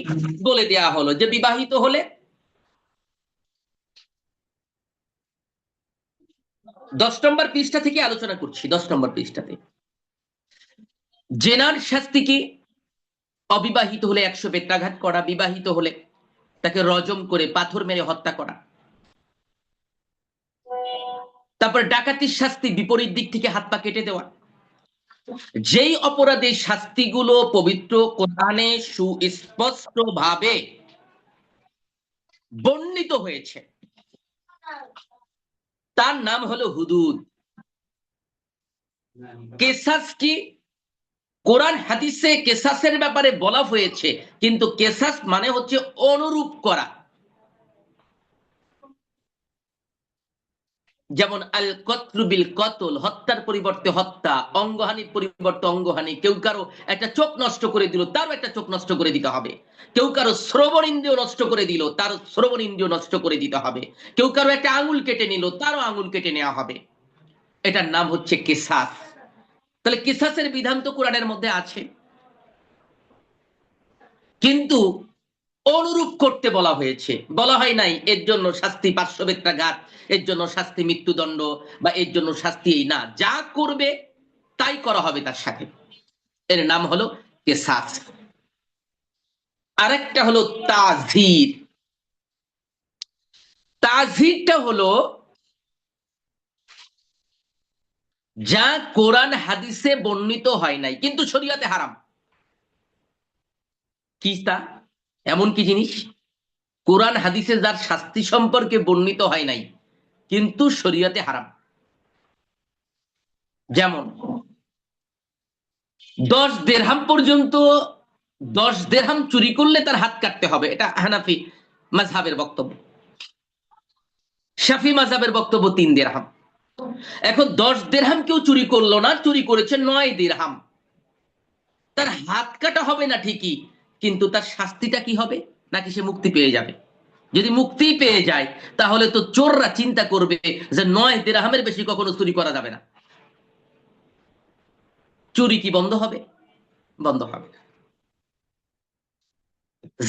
বলে দেওয়া হলো, যে বিবাহিত হলে 10 নম্বর পৃষ্ঠা থেকে আলোচনা করছি। 10 নম্বর পৃষ্ঠাতে জেনার শাস্তি কি, অবিবাহিত হলে 100 বেত্রাঘাত করা, বিবাহিত হলে তাকে রজম করে পাথর মেরে হত্যা করা। তারপর ডাকাতির শাস্তি বিপরীত দিক থেকে হাত পা কেটে দেওয়া। যেই অপরাধের শাস্তিগুলো পবিত্র কোরআনে সুস্পষ্ট ভাবে বর্ণিত হয়েছে তার নাম হলো হুদুদ। কেসাস কি, কোরআন হাদিসে কেসাসের ব্যাপারে বলা হয়েছে, কিন্তু কেসাস মানে হচ্ছে অনুরূপ করা। যেমন আল কতলু বিল কতল, হত্যার পরিবর্তে হত্যা, অঙ্গহানির পরিবর্তে অঙ্গহানি। কেউ কারো একটা চোখ নষ্ট করে দিল, তারও একটা চোখ নষ্ট করে দিতে হবে। কেউ কারো শ্রবণ ইন্দ্রিয় নষ্ট করে দিল, তার শ্রবণ ইন্দ্রিয় নষ্ট করে দিতে হবে। কেউ কারো একটা আঙুল কেটে নিল, তারও আঙুল কেটে নেওয়া হবে। এটার নাম হচ্ছে কেসাস। তাহলে কেসাসের বিধান তো কোরআনের মধ্যে আছে, কিন্তু অনুরূপ করতে বলা হয়েছে, বলা হয় নাই এর জন্য শাস্তি 500 বেত্রাঘাত, এর জন্য শাস্তি মৃত্যুদণ্ড, বা এর জন্য শাস্তি এই না, যা করবে তাই করা হবে তার সাথে। এর নাম হলো কেসাস। আরেকটা হলো তাজির। তাজিরটা হলো যা কোরআন হাদিসে বর্ণিত হয় নাই কিন্তু শরীয়তে হারাম। কি তা? এমন কি জিনিস কোরআন হাদিসে যার শাস্তি সম্পর্কে বর্ণিত হয় নাই কিন্তু শরীয়তে হারাম? যেমন 10 দিরহাম পর্যন্ত, 10 দিরহাম চুরি করলে তার হাত কাটতে হবে, এটা হানাফি মাযহাবের বক্তব্য। শাফি মাযহাবের বক্তব্য 3 দিরহাম। এখন 10 দিরহাম কেউ চুরি করলো না, চুরি করেছে 9 দিরহাম, তার হাত কাটা হবে না ঠিকই, কিন্তু তার শাস্তিটা কি হবে? নাকি সে মুক্তি পেয়ে যাবে? যদি মুক্তি পেয়ে যায় তাহলে তো চোররা চিন্তা করবে যে 9 দিরহামের বেশি কখনো চুরি করা যাবে না। চুরি কি বন্ধ হবে? বন্ধ হবে।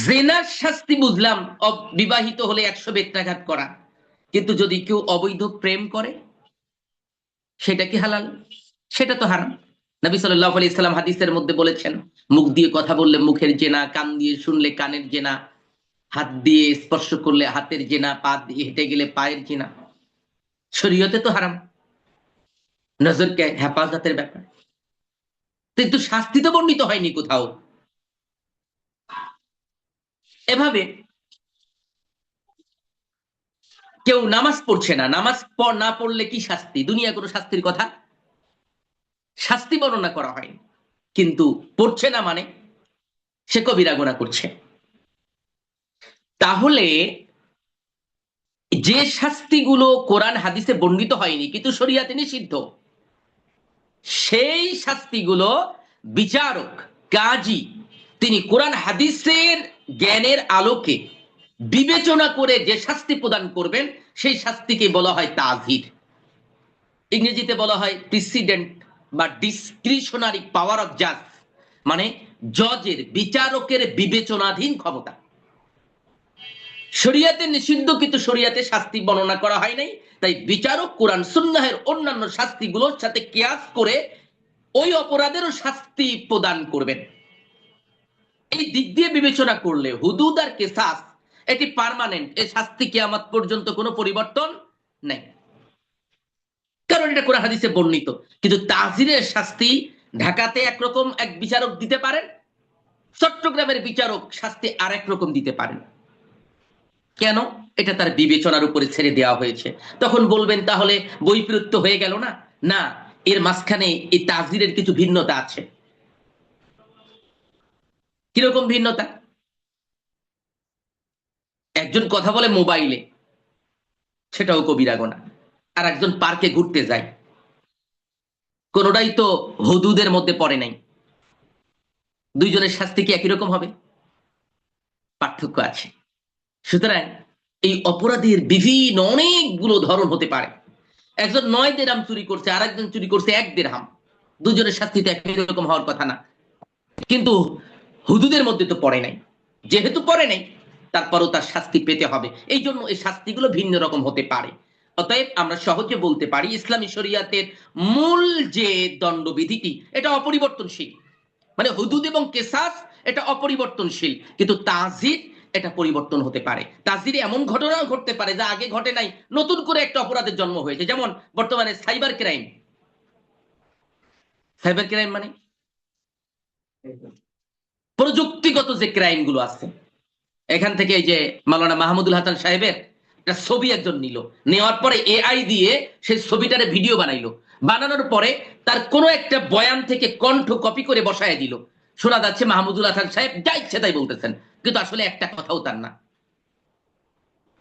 জিনার শাস্তি বুঝলাম, বিবাহিত হলে 100 বেত্রাঘাত করা, কিন্তু যদি কেউ অবৈধ প্রেম করে সেটা কি হালাল? সেটা তো হারাম। নবী সাল্লাল্লাহু আলাইহি সাল্লাম হাদিসের মধ্যে বলেছেন, মুখ দিয়ে কথা বললে মুখের জেনা, কান দিয়ে শুনলে কানের জেনা, হাত দিয়ে স্পর্শ করলে হাতের জেনা, পা দিয়ে হেঁটে গেলে পায়ের জেনা। শরীয়তে তো হারাম, নজরকে হেফাজতের ব্যাপার, কিন্তু শাস্তি তো বর্ণিত হয়নি কোথাও। এভাবে কেউ নামাজ পড়ছে না, নামাজ না পড়লে কি শাস্তি? দুনিয়া কোনো শাস্তির কথা, শাস্তি বর্ণনা করা হয়, কিন্তু পড়ছে না মানে সে কবিরা গুনাহ করছে। তাহলে যে শাস্তিগুলো কোরআন হাদিসে বর্ণিত হয়নি কিন্তু শরীয়তে নিষিদ্ধ, সেই শাস্তিগুলো বিচারক কাজী তিনি কোরআন হাদিসের জ্ঞানের আলোকে বিবেচনা করে যে শাস্তি প্রদান করবেন সেই শাস্তিকে বলা হয় তাজির। ইংরেজিতে বলা হয় প্রিসিডেন্ট বা ডিসক্রিশনারি পাওয়ার অফ জাজ, মানে জজের, বিচারকের বিবেচনাধীন ক্ষমতা। শরিয়াতে নিষিদ্ধ কিন্তু শরিয়াতে শাস্তি বর্ণনা করা হয় নাই, তাই বিচারক কোরআন সুন্নাহের অন্যান্য শাস্তিগুলোর সাথে কিয়াস করে ওই অপরাধেরও শাস্তি প্রদান করবেন। এই দিক দিয়ে বিবেচনা করলে হুদুদ আর কিসাস এটি পার্মানেন্ট, এই শাস্তি কিয়ামত পর্যন্ত কোনো পরিবর্তন নেই, কারণ এটা কোরআন হাদিসে বর্ণিত। কিন্তু তাজিরের শাস্তি ঢাকাতে একরকম এক বিচারক দিতে পারেন, চট্টগ্রামের বিচারক শাস্তি আরেক রকম দিতে পারেন। কেন? এটা তার বিবেচনার উপরে ছেড়ে দেওয়া হয়েছে। তখন বলবেন তাহলে বৈপরীত্য হয়ে গেল না? না, এর মাঝখানে এই তাজিরের কিছু ভিন্নতা আছে। কিরকম ভিন্নতা? একজন কথা বলে মোবাইলে, সেটাও কবিরা গুনাহ। আর একজন পার্কে ঘুরতে যায়, কোনোটাই তো হুদুদের মধ্যে পড়ে নাই। দুইজনের শাস্তি কি একই রকম হবে? পার্থক্য আছে। সুতরাং এই অপরাধীর বিভিন্ন অনেকগুলো ধরন হতে পারে। একজন 9 দিরহাম চুরি করছে, আর একজন চুরি করছে 1 দিরহাম। দুজনের শাস্তি তো একই রকম হওয়ার কথা না, কিন্তু হুদুদের মধ্যে তো পড়ে নাই। যেহেতু পড়ে নাই, তারপরও তার শাস্তি পেতে হবে। এই জন্য এই শাস্তিগুলো ভিন্ন রকম হতে পারে। অতএব আমরা সহজে বলতে পারি ইসলামী শরিয়াতের মূল যে দণ্ডবিধিটি এটা অপরিবর্তনশীল। মানে হুদুদ এবং কেসাস এটা অপরিবর্তনশীল, কিন্তু তাজির এটা পরিবর্তন হতে পারে। তাজিরে এমন ঘটনাও ঘটতে পারে যা আগে ঘটে নাই, নতুন করে একটা অপরাধের জন্ম হয়েছে। যেমন বর্তমানে সাইবার ক্রাইম। সাইবার ক্রাইম মানে প্রযুক্তিগত যে ক্রাইম গুলো আছে। এখান থেকে এই যে মাওলানা মাহমুদুল হাসান সাহেবের একটা ছবি একজন নিল, নেওয়ার পরে এআই দিয়ে সেই ছবিটারে ভিডিও বানাইলো, বানানোর পরে তার কোনো একটা বয়ান থেকে কণ্ঠ কপি করে বসায় দিল। শোনা যাচ্ছে মাহমুদুল হাসান সাহেব যা ইচ্ছে তাই বলতেছেন, কিন্তু আসলে একটা কথাও তার না।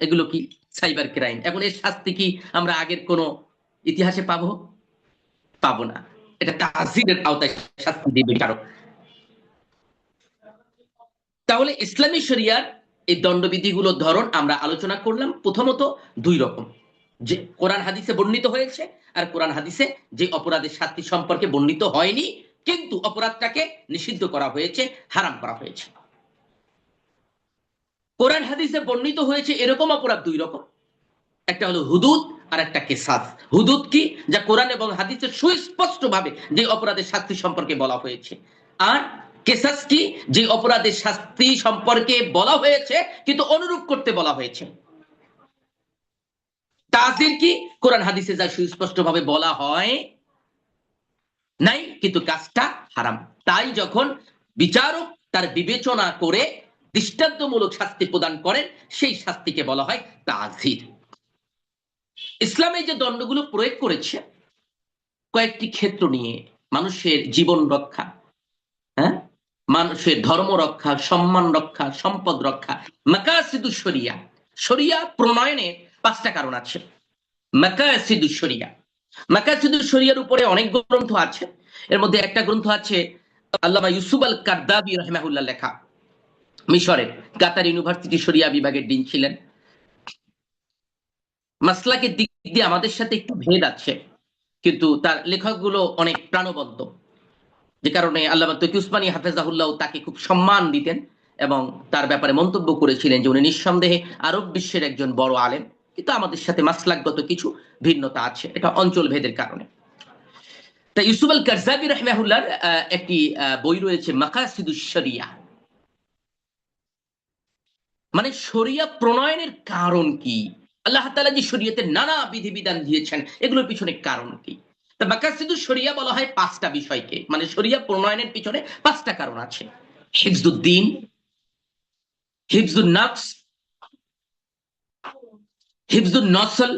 এগুলো কি? Cyber crime. এখন এর শাস্তি কি আমরা আগের কোন ইতিহাসে পাবো? পাবো না। এটা তাজিরের আওতায় শাস্তি দিবে কারো। তাহলে ইসলামী শরিয়ার এই দণ্ডবিধিগুলোর ধরন আমরা আলোচনা করলাম। প্রথমত 2 রকম, যে কোরআন হাদিসে বর্ণিত হয়েছে, আর কোরআন হাদিসে যে অপরাধের শাস্তি সম্পর্কে বর্ণিত হয়নি, কিন্তু অপরাধটাকে নিষিদ্ধ করা হয়েছে, হারাম করা হয়েছে। কোরআন হাদিসে বর্ণিত হয়েছে এরকম অপরাধ 2 রকম, একটা হলো হুদুদ আর একটা কিসাস। হুদুদ কি? যা কোরআন এবং হাদিসে সুস্পষ্ট ভাবে যে অপরাধের শাস্তি সম্পর্কে বলা হয়েছে। আর কিসাস কি? যে অপরাধের শাস্তি সম্পর্কে বলা হয়েছে কিন্তু অনুরূপ করতে বলা হয়েছে। তাজির কি? কোরআন হাদিসে যা সুস্পষ্ট ভাবে বলা হয় নাই, কিন্তু কাজটা হারাম। তাই যখন বিচারক তার বিবেচনা করে দৃষ্টান্তমূলক শাস্তি প্রদান করেন, সেই শাস্তিকে বলা হয় তাজির। ইসলামে যে দণ্ডগুলো প্রয়োগ করেছে কয়েকটি ক্ষেত্র নিয়ে: মানুষের জীবন রক্ষা, হ্যাঁ, মানুষের ধর্ম রক্ষা, সম্মান রক্ষা, সম্পদ রক্ষা। মাকাসিদুশ শরিয়া, শরিয়া প্রণয়নের 5টা কারণ আছে। মাকাসিদুশ শরিয়া, মাকাসিদুশ শরিয়ার উপরে অনেক গ্রন্থ আছে। এর মধ্যে একটা গ্রন্থ আছে আল্লামা ইউসুফ আল কারদাবি রাহিমাহুল্লাহ লেখা, মিশরের কাতার ইউনিভার্সিটি শরিয়া বিভাগের ডিন ছিলেন। মাসলাকের দিক দিয়ে আমাদের সাথে একটু ভেদ আছে, কিন্তু তার লেখকগুলো অনেক প্রাণবন্ত, যে কারণে আল্লামা তকি উসমানী হাফেজাহুল্লাহ তাকে খুব সম্মান দিতেন এবং তার ব্যাপারে মন্তব্য করেছিলেন যে উনি নিঃসন্দেহে আরব বিশ্বের একজন বড় আলেম, কিন্তু আমাদের সাথে মাসলাকগত কিছু ভিন্নতা আছে, এটা অঞ্চল ভেদের কারণে। তাই ইউসুফ আল কারজাবি রাহিমাহুল্লাহর একটি বই রয়েছে মাকাসিদুশ শরিয়া, মানে শরিয়া প্রণয়নের কারণ কি, আল্লাহ তাআলা যে শরীয়তের নানা বিধিবিধান দিয়েছেন এগুলোর পিছনে কারণ কি। তা মাকাসিদুশ শরিয়া বলা হয় 5টা বিষয়কে, মানে শরিয়া প্রণয়নের পিছনে 5টা কারণ আছে: হিফজুদ্দিন, হিফজুন নফস, হিফজুন নসল,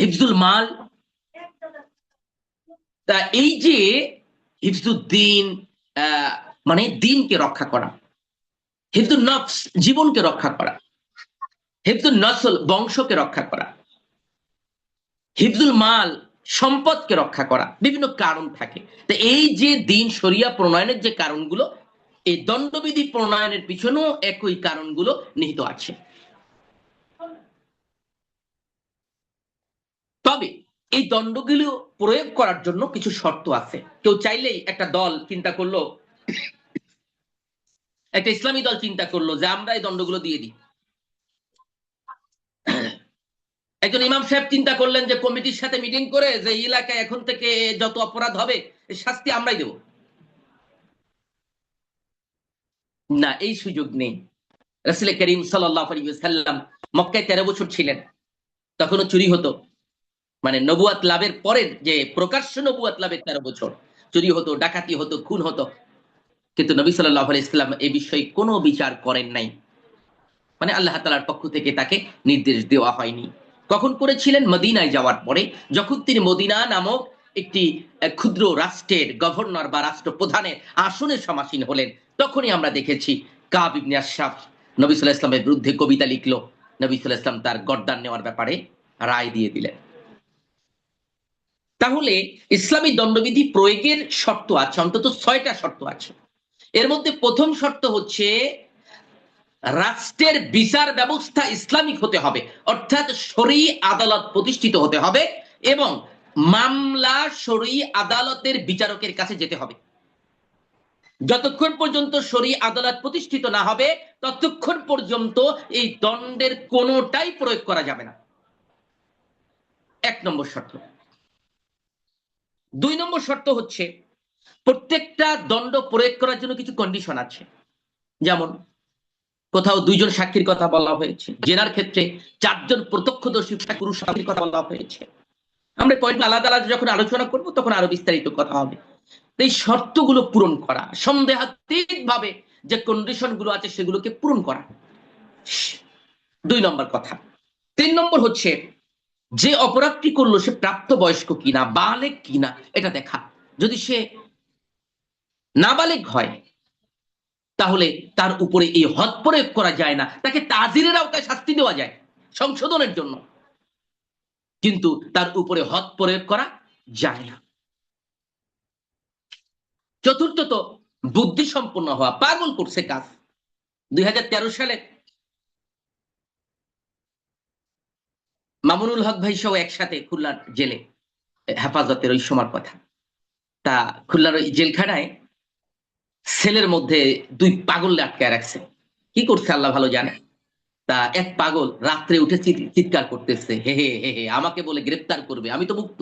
হিফজুল মাল। তা এই যে হিফজুদ্দিন মানে দিনকে রক্ষা করা, হিফজুন নফস জীবনকে রক্ষা করা, হিফজুন নসল বংশকে রক্ষা করা, হিফজুল মাল সম্পদকে রক্ষা করা, বিভিন্ন কারণ থাকে। তো এই যে দিন শরিয়া প্রণয়নের যে কারণগুলো, এই দণ্ডবিধি প্রণয়নের পিছনেও একই কারণগুলো নিহিত আছে। তবে এই দণ্ডগুলো প্রয়োগ করার জন্য কিছু শর্ত আছে। কেউ চাইলেই একটা দল চিন্তা করলো, একটা ইসলামী দল চিন্তা করলো যে আমরা এই দণ্ডগুলো দিয়ে দিই। একজন ইমাম সাহেব চিন্তা করলেন যে কমিটির সাথে মিটিং করে যে এলাকায় এখন থেকে যত অপরাধ হবে এর শাস্তি আমরাই দেব। না, এই সুযোগ নেই। রাসূল করিম সাল্লাল্লাহু আলাইহি ওয়াসাল্লাম মক্কায় 13 বছর ছিলেন, তখনও চুরি হতো। মানে নবুয়াত লাভের পরের যে প্রকাশ্য নবুয়াত লাভের 13 বছর চুরি হতো, ডাকাতি হতো, খুন হতো। কিন্তু নবী সাল্লাল্লাহু আলাইহি ওয়াসাল্লাম এই বিষয়ে কোনো বিচার করেন নাই, মানে আল্লাহ তাআলার পক্ষ থেকে তাকে নির্দেশ দেওয়া হয়নি। কখন করেছিলেন? মদিনায় যাওয়ার পরে, যখন তিনি মদিনা নামক একটি ক্ষুদ্র রাষ্ট্রের গভর্নর বা রাষ্ট্রপ্রধানের আসনে সমাসীন হলেন, তখনই আমরা দেখেছি কাব ইবনে আশরাফ নবী সাল্লাল্লাহু আলাইহি ওয়াসাল্লামের বিরুদ্ধে কবিতা লিখলো, নবী সাল্লাল্লাহু আলাইহি ওয়াসাল্লাম তার গর্দান নেওয়ার ব্যাপারে রায় দিয়ে দিলেন। তাহলে ইসলামী দণ্ডবিধি প্রয়োগের শর্ত আছে, অন্তত 6টা শর্ত আছে। এর মধ্যে প্রথম শর্ত হচ্ছে রাষ্ট্রের বিচার ব্যবস্থা ইসলামিক হতে হবে, অর্থাৎ শরঈ আদালত প্রতিষ্ঠিত হতে হবে এবং মামলা শরঈ আদালতের বিচারকের কাছে যেতে হবে। যতক্ষণ পর্যন্ত শরঈ আদালত প্রতিষ্ঠিত না হবে ততক্ষণ পর্যন্ত এই দণ্ডের কোনোটাই প্রয়োগ করা যাবে না। 1 নম্বর শর্ত। 2 নম্বর শর্ত হচ্ছে প্রত্যেকটা দণ্ড প্রয়োগ করার জন্য কিছু কন্ডিশন আছে। যেমন কোথাও 2 জন সাক্ষীর কথা বলা হয়েছে, জেনার ক্ষেত্রে 4 জন প্রত্যক্ষদর্শী পুরুষ সাক্ষীর কথা বলা হয়েছে। আমরা পয়েন্ট আলাদা আলাদা যখন আলোচনা করব তখন আরো বিস্তারিত কথা হবে। এই শর্তগুলো পূরণ করা, সন্দেহাতীত ভাবে যে কন্ডিশন গুলো আছে সেগুলোকে পূরণ করা, 2 নম্বর কথা। 3 নম্বর হচ্ছে যে অপরাধটি করলো সে প্রাপ্তবয়স্ক কিনা, বালেগ কিনা এটা দেখা। যদি সে নাবালেগ হয় তাহলে তার উপরে এই হদ প্রয়োগ করা যায় না, তাকে তাজিরের আওতায় শাস্তি দেওয়া যায় সংশোধনের জন্য, কিন্তু তার উপরে হদ প্রয়োগ করা যায় না। চতুর্থত বুদ্ধি সম্পন্ন হওয়া, পাগল করছে কাজ। 2013 সালে মামুনুল হক ভাই সহ একসাথে খুলনার জেলে, হেফাজতের ওই সময় কথা, তা খুলনার ওই জেলখানায় সেলের মধ্যে 2 পাগল আটকে রাখছে। কি করছে আল্লাহ ভালো জানে। তা এক পাগল রাত্রে উঠে চিৎকার করতেছে, হে হে হে হে, আমাকে বলে গ্রেফতার করবে, আমি তো মুক্ত।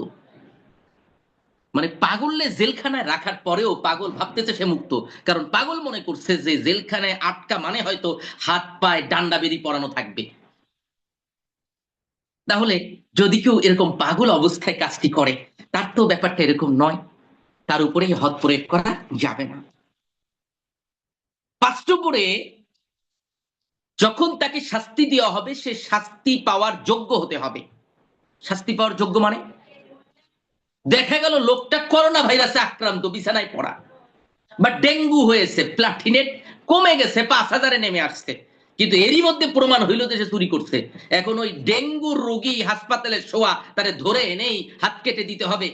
মানে পাগললে জেলখানায় রাখার পরেও পাগল ভাবতেছে সে মুক্ত, কারণ পাগল মনে করছে যে জেলখানায় আটকা মানে হয়তো হাত পায়ে ডান্ডা বেরি পরানো থাকবে। তাহলে যদি কেউ এরকম পাগল অবস্থায় কাজটি করে, তার তো ব্যাপারটা এরকম নয়, তার উপরে হদ প্রয়োগ করা যাবে না। 5 নম্বরে যখন তাকে শাস্তি দেওয়া হবে সে শাস্তি পাওয়ার যোগ্য হতে হবে। শাস্তি পাওয়ার যোগ্য মানে দেখা গেল লোকটা করোনা ভাইরাসে আক্রান্ত, বিছানায় পড়া, বা ডেঙ্গু হয়েছে, প্লাটিনেট কমে গেছে, 5000-এ নেমে আসছে, কিন্তু এরই মধ্যে প্রমাণ হইল যে সে চুরি করছে। এখন ওই ডেঙ্গু রোগী হাসপাতালে শোয়া, তারে ধরে এনেই হাত কেটে দিতে হবে,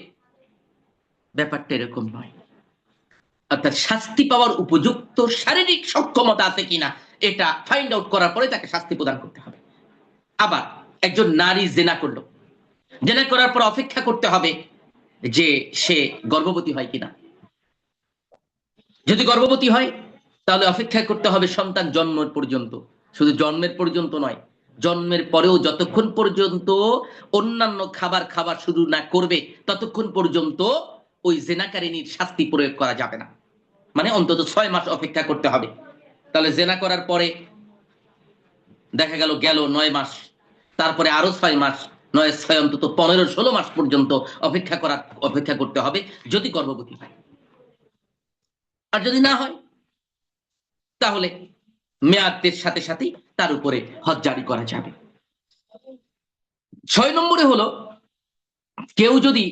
ব্যাপারটা এরকম নয়। অর্থাৎ শাস্তি পাওয়ার উপযুক্ত শারীরিক সক্ষমতা আছে কিনা এটা ফাইন্ড আউট করার পরে তাকে শাস্তি প্রদান করতে হবে। আবার একজন নারী জেনা করলো, জেনা করার পর অপেক্ষা করতে হবে যে সে গর্ভবতী হয় কিনা। যদি গর্ভবতী হয় তাহলে অপেক্ষা করতে হবে সন্তান জন্মের পর্যন্ত। শুধু জন্মের পর্যন্ত নয়, জন্মের পরেও যতক্ষণ পর্যন্ত অন্যান্য খাবার শুরু না করবে ততক্ষণ পর্যন্ত ওই জেনাকারিনীর শাস্তি প্রয়োগ করা যাবে না। মানে অন্তত 6 মাস অপেক্ষা করতে হবে। তাহলে জেনা করার পরে দেখা গেল 9 মাস, তারপরে আরো 6 মাস, 9-6 অন্তত 15-16 মাস পর্যন্ত অপেক্ষা করতে হবে যদি গর্ভবতী হয়। আর যদি না হয় তাহলে মেয়াদের সাথে সাথেই তার উপরে হদ জারি করা যাবে। 6 নম্বরে হলো কেউ যদি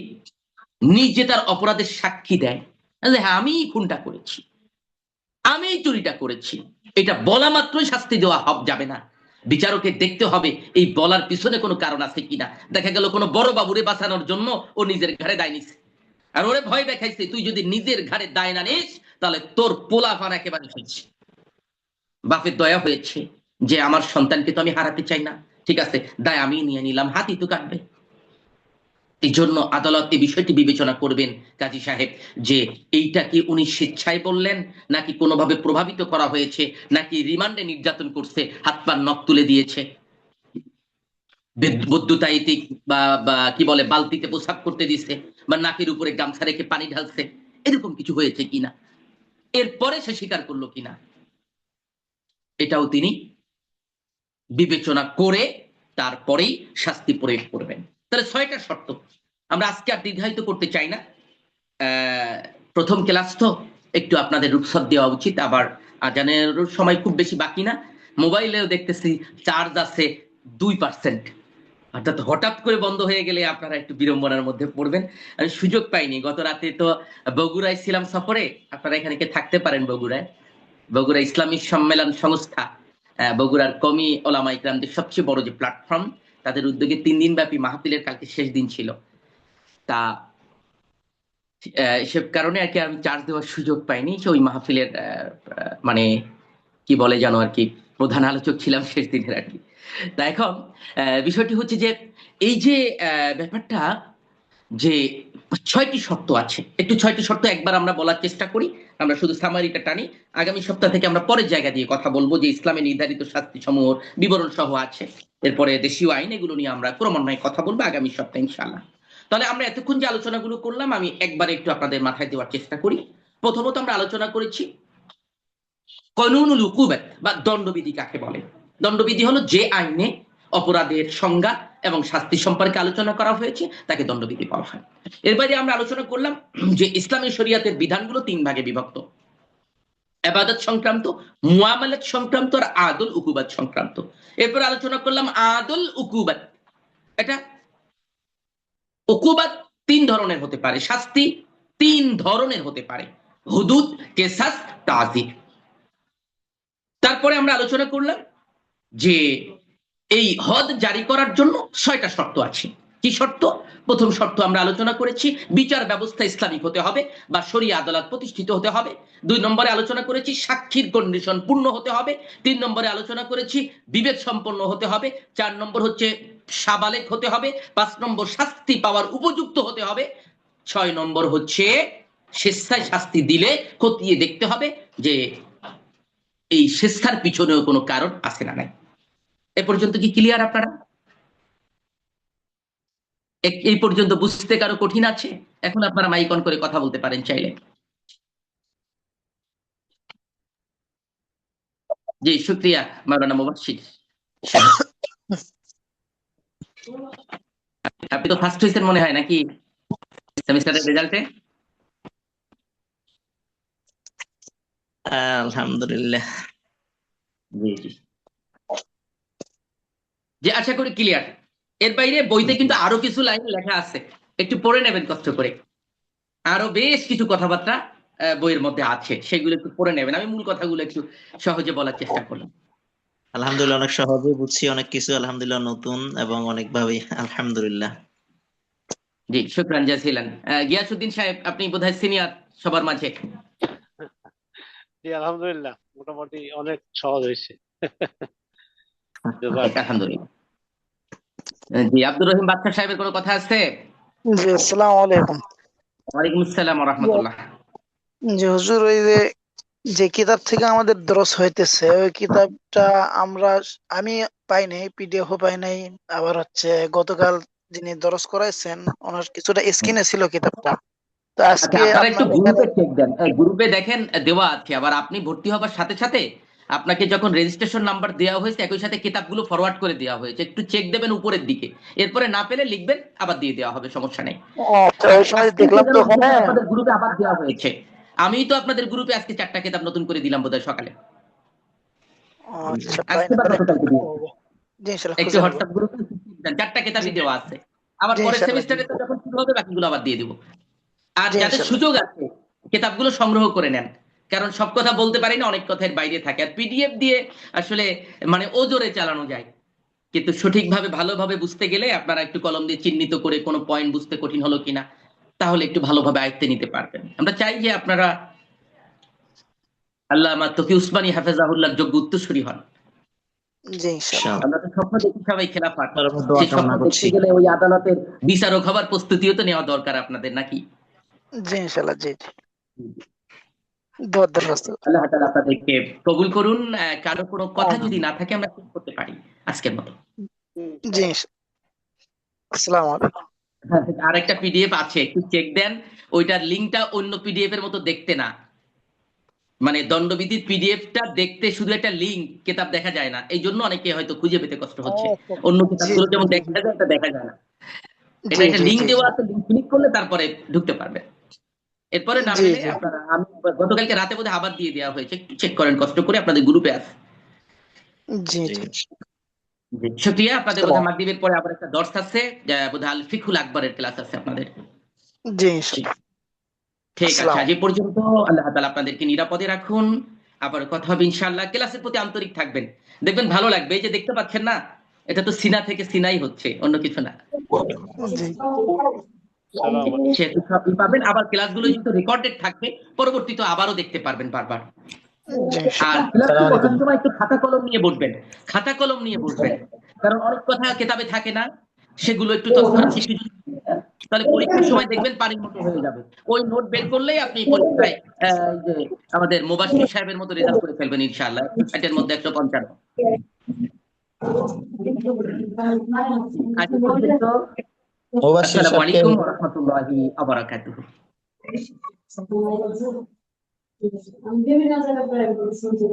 নিজে তার অপরাধের সাক্ষী দেয়, হ্যাঁ আমি খুনটা করেছি, আমি চুরিটা করেছি, এটা বলা মাত্রই শাস্তি দেওয়া যাবে না। বিচারকের দেখতে হবে এই বলার পিছনে কোনো কারণ আছে কিনা। দেখা গেল কোনো বড় বাবুরে বাঁচানোর জন্য ও নিজের ঘাড়ে দায় নিছে, আর ওরে ভয় দেখাইছে তুই যদি নিজের ঘাড়ে দায় না নিস তাহলে তোর পোলাপান একেবারে হয়েছে। বাপের দয়া হয়েছে যে আমার সন্তানকে তো আমি হারাতে চাই না, ঠিক আছে দায় আমি নিয়ে নিলাম, হাতই তো কাটবে। এই জন্য আদালত এই বিষয়টি বিবেচনা করবেন কাজী সাহেব যে এইটা কি উনি স্বেচ্ছায় বললেন, নাকি কোনোভাবে প্রভাবিত করা হয়েছে, নাকি রিমান্ডে নির্যাতন করছে, হাত পা নখ তুলে দিয়েছে, বৈদ্যুতায়িতিক বা কি বলে বালতিতে প্রসাব করতে দিছে, বা নাকের উপরে গামছা রেখে পানি ঢালছে, এরকম কিছু হয়েছে কিনা, এরপরে সে স্বীকার করলো কিনা, এটাও তিনি বিবেচনা করে তারপরেই শাস্তি প্রয়োগ করবেন। তাহলে 6টা শর্ত। আমরা আজকে আর দীর্ঘায়িত করতে চাই না, প্রথম ক্লাস তো একটু আপনাদের রুখসত দেওয়া উচিত। আবার আজানের সময় খুব বেশি বাকি না, মোবাইলেও দেখতেছি চার্জ আছে 2%, অর্থাৎ হঠাৎ করে বন্ধ হয়ে গেলে আপনারা একটু বিড়ম্বনার মধ্যে পড়বেন। আমি সুযোগ পাইনি, গত রাতে তো বগুড়ায় ছিলাম সফরে, আপনারা এখানে কে থাকতে পারেন বগুড়ায়, বগুড়া ইসলামিক সম্মেলন সংস্থা, বগুড়ার কমি ওলামা ইকরামদের সবচেয়ে বড় যে প্ল্যাটফর্ম, তাদের উদ্যোগে 3 দিন ব্যাপী মাহফিলের কালকে শেষ দিন ছিল। তা সে কারণে আর কি আমি চার্জ দেওয়ার সুযোগ পাইনি। ওই মাহফিলের মানে কি বলে জানো আর কি, প্রধান আলোচক ছিলাম শেষ দিনের আর কি। তা এখন বিষয়টি হচ্ছে যে এই যে ব্যাপারটা, যে 6টি শর্ত আছে, একটু 6টি শর্ত একবার আমরা বলার চেষ্টা করি, আমরা শুধু সামারিটা টানি। আগামী সপ্তাহ থেকে আমরা পরের জায়গা দিয়ে কথা বলবো, যে ইসলামে নির্ধারিত শাস্তি সমূহ বিবরণ সহ আছে, এরপরে দেশীয় আইন, এগুলো নিয়ে আমরা ক্রমান্বয়ে কথা বলবো আগামী সপ্তাহে ইনশাআল্লাহ। তাহলে আমরা এতক্ষণ যে আলোচনাগুলো করলাম, আমি একবার একটু আপনাদের মাথায় দেওয়ার চেষ্টা করি। প্রথমত আমরা আলোচনা করেছি কানুনুল উকুবাত বা দণ্ডবিধি কাকে বলে। দণ্ডবিধি হলো যে আইনে অপরাধের সংজ্ঞা এবং শাস্তি সম্পর্কে আলোচনা করা হয়েছে তাকে দণ্ডবিধি বলা হয়। এর বাইরে আমরা আলোচনা করলাম যে ইসলামী শরিয়াতের বিধানগুলো 3 ভাগে বিভক্ত: ইবাদত সংক্রান্ত, মুআমালাত সংক্রান্ত আর আদল উকুবাত সংক্রান্ত। এরপর আলোচনা করলাম আদল উকুবাত। এটা উকুবাত 3 ধরনের হতে পারে, শাস্তি 3 ধরনের হতে পারে: হুদুদ, কিসাস, তাযীর। তারপরে আমরা আলোচনা করলাম যে এই হদ জারি করার জন্য 6টা শর্ত আছে। কি শর্ত? প্রথম শর্ত আমরা আলোচনা করেছি, বিচার ব্যবস্থা ইসলামিক হতে হবে বা শরিয়া আদালত প্রতিষ্ঠিত হতে হবে। 2 নম্বরে আলোচনা করেছি সাক্ষীর কন্ডিশন পূর্ণ হতে হবে। 3 নম্বরে আলোচনা করেছি বিবেক সম্পন্ন হতে হবে। 4 নম্বর হচ্ছে সাবালেক হতে হবে। 5 নম্বর শাস্তি পাওয়ার উপযুক্ত হতে হবে। 6 নম্বর হচ্ছে স্বেচ্ছায় শাস্তি দিলে খতিয়ে দেখতে হবে যে এই স্বেচ্ছার পিছনেও কোনো কারণ আছে না নাই। এ পর্যন্ত কি ক্লিয়ার আপনারা? এই পর্যন্ত বুঝতে কারো কঠিন আছে? এখন আপনারা মাইক অন করে কথা বলতে পারেন চাইলে। জি, শুকরিয়া মাওলানা মুবাশশির সাহেব। আপনি তো ফার্স্ট হয়েছেন মনে হয় নাকি সেমিস্টারের রেজাল্টে? আলহামদুলিল্লাহ। জি জি জি, আশা করি ক্লিয়ার। এর বাইরে বইতে কিন্তু আরো কিছু লাইন লেখা আছে, একটু পড়ে নেবেন কষ্ট করে। আরো বেশ কিছু কথাবার্তা বইয়ের মধ্যে আছে, সেগুলো একটু পড়ে নেবেন। আমি মূল কথাগুলো একটু সহজে বলার চেষ্টা করলাম। আলহামদুলিল্লাহ, অনেক সহজে বুঝছি অনেক কিছু, আলহামদুলিল্লাহ নতুন এবং অনেকভাবেই আলহামদুলিল্লাহ। জি, শুকরান জাজিলান। গিয়াসউদ্দিন সাহেব, আপনি বোধহয় সিনিয়র সবার মাঝে। জি আলহামদুলিল্লাহ, মোটামুটি অনেক সহজ হয়েছে। আলহামদুলিল্লাহ। জি, আব্দুর রহিম বাদশা সাহেবের কোনো কথা আছে? জি, আসসালামু আলাইকুম। ওয়ালাইকুম আসসালাম ওয়া রাহমাতুল্লাহ। জি হুজুর, ওই যে কিতাব থেকে আমাদের দরস হইতেছে, ওই কিতাবটা আমি পাই নাই, পিডিএফও পাই নাই। আবার হচ্ছে গতকাল যিনি দরস করাইছেন ওনার কিছুটা স্ক্রিনে ছিল কিতাবটা, তো আচ্ছা, আজকে আপনারা একটু আপনার এখানে গ্রুপে চেক দেন, গ্রুপে দেখেন দেওয়া আছে। আবার আপনি ভর্তি হবার সাথে সাথে আপনাকে যখন রেজিস্ট্রেশন নাম্বার দেওয়া হয়েছে, একই সাথে কিতাবগুলো ফরওয়ার্ড করে দেওয়া হয়েছে, একটু চেক দেবেন উপরের দিকে। এরপরে না পেলে লিখবেন, আবার দিয়ে দেওয়া হবে, সমস্যা নেই। আচ্ছা, ওই সময় আজকে দেখলাম তো ওখানে। আপনাদের গ্রুপে আবার দেওয়া হয়েছে। আমি তো আপনাদের গ্রুপে আজকে 4টা কিতাব নতুন করে দিলাম বোধহয় সকালে। আচ্ছা, পাই আজকে না বা তাহলে। গতকালকে দিয়েছি। জি ইনশাল্লাহ একটু খুঁজে নেবো। হোয়াটসঅ্যাপ গ্রুপে 4টা কিতাবই দেওয়া আছে। আবার জি পরের ইনশাল্লাহ। সেমিস্টারে তো যখন শুরু হবে বাকিগুলো আবার দিয়ে দিব। আর জি যাদের ইনশাল্লাহ। সুযোগ আছে কিতাবগুলো সংগ্রহ করে নেন, কারণ সব কথা বলতে পারি না, অনেক কথার বাইরে থাকে। আর পিডিএফ দিয়ে আসলে মানে ওজোরে চালানো যায়, কিন্তু সঠিকভাবে ভালোভাবে বুঝতে গেলে আপনারা একটু কলম দিয়ে চিহ্নিত করে কোনো পয়েন্ট বুঝতে কঠিন হলো কিনা, তাহলে একটু ভালোভাবে আয়ত্তে নিতে পারবেন। আমরা চাই যে আপনারা আল্লামা তকি উসমানী হাফেজাহুল্লাহর যোগ্য উত্তরসূরি হন। জি ইনশাল্লাহ। আমরা তো স্বপ্ন দেখি সবাই খেলাফত, আমরা দোয়া সেই স্বপ্ন কামনা দেখতে করছি। গেলে ওই আদালতের বিচারক হবার প্রস্তুতিও তো নেওয়া দরকার আপনাদের, নাকি? জি ইনশাল্লাহ। জি জি, দোয়া দরখাস্ত। আল্লাহ তাআলা আপনাদেরকে কবুল করুন। কারো কোনো কথা যদি না থাকে আমরা শেষ করতে পারি আজকের মতো। জি আসসালামু আলাইকুম। আরেকটা পিডিএফ আছে, একটু চেক দেন। ওইটার লিঙ্কটা অন্য পিডিএফ এর মতো দেখতে না, মানে দণ্ডবিধির পিডিএফটা দেখতে শুধু একটা লিঙ্ক, কিতাব দেখা যায় না, এই জন্য অনেকে হয়তো খুঁজে পেতে কষ্ট হচ্ছে। অন্য জি কিতাবগুলো যেমন দেখা যায়, এটা দেখা যায় না। এটা জি একটা জি লিঙ্ক জি দেওয়া আছে, লিঙ্ক ক্লিক করলে তারপরে ঢুকতে পারবে। এরপরে না জি পেলে জি আপনারা, আমি গতকালকে রাতে বোধহয় আবার দিয়ে দেওয়া হয়েছে, একটু চেক করেন কষ্ট করে, আপনাদের গ্রুপে আছে। জি জি শুকরিয়া। আপনাদের বোধহয় সালাম। মাগরিবের পরে আবার একটা দর্স আছে, বোধহয় আল ফিকুল আকবরের ক্লাস আছে আপনাদের। জি ইনশাল্লাহ। ঠিক আছে, আসসালাম। আজ এই পর্যন্ত। আল্লাহ তাআলা আপনাদেরকে নিরাপদে রাখুন। আবার কথা হবে ইনশাআল্লাহ। ক্লাসের প্রতি আন্তরিক থাকবেন, দেখবেন ভালো লাগবে। এই যে দেখতে পাচ্ছেন না, এটা তো সিনা থেকে সিনাই হচ্ছে, অন্য কিছু না। জি সালাম আলাইকুম। সেহেতু সবই পাবেন। আবার ক্লাসগুলো যেহেতু রেকর্ডেড থাকবে, পরবর্তীতে আবারও দেখতে পারবেন বারবার। জি আর ইনশাল্লাহ। ক্লাসে বসার সময় একটু খাতা কলম নিয়ে বসবেন, খাতা কলম নিয়ে বসবেন, কারণ অনেক কথা কেতাবে থাকে না, সেগুলো একটু তৎক্ষণাৎ একটু যদি, তাহলে পরীক্ষার সময় দেখবেন পানির মতো হয়ে যাবে। ওই নোট বের করলেই আপনি পরীক্ষায় এই যে আমাদের মুবাশশির সাহেবের মতো রেজাল্ট করে ফেলবেন ইনশাআল্লাহ, 160 এর মধ্যে 155। আজ এই পর্যন্ত। মুবাশশির আসসালামু সাহেবকে আলাইকুম ওয়া রাহমাতুল্লাহি ওয়া বারাকাতুহু। আমি বিভিন্ন জায়গায় প্রায় শুনতে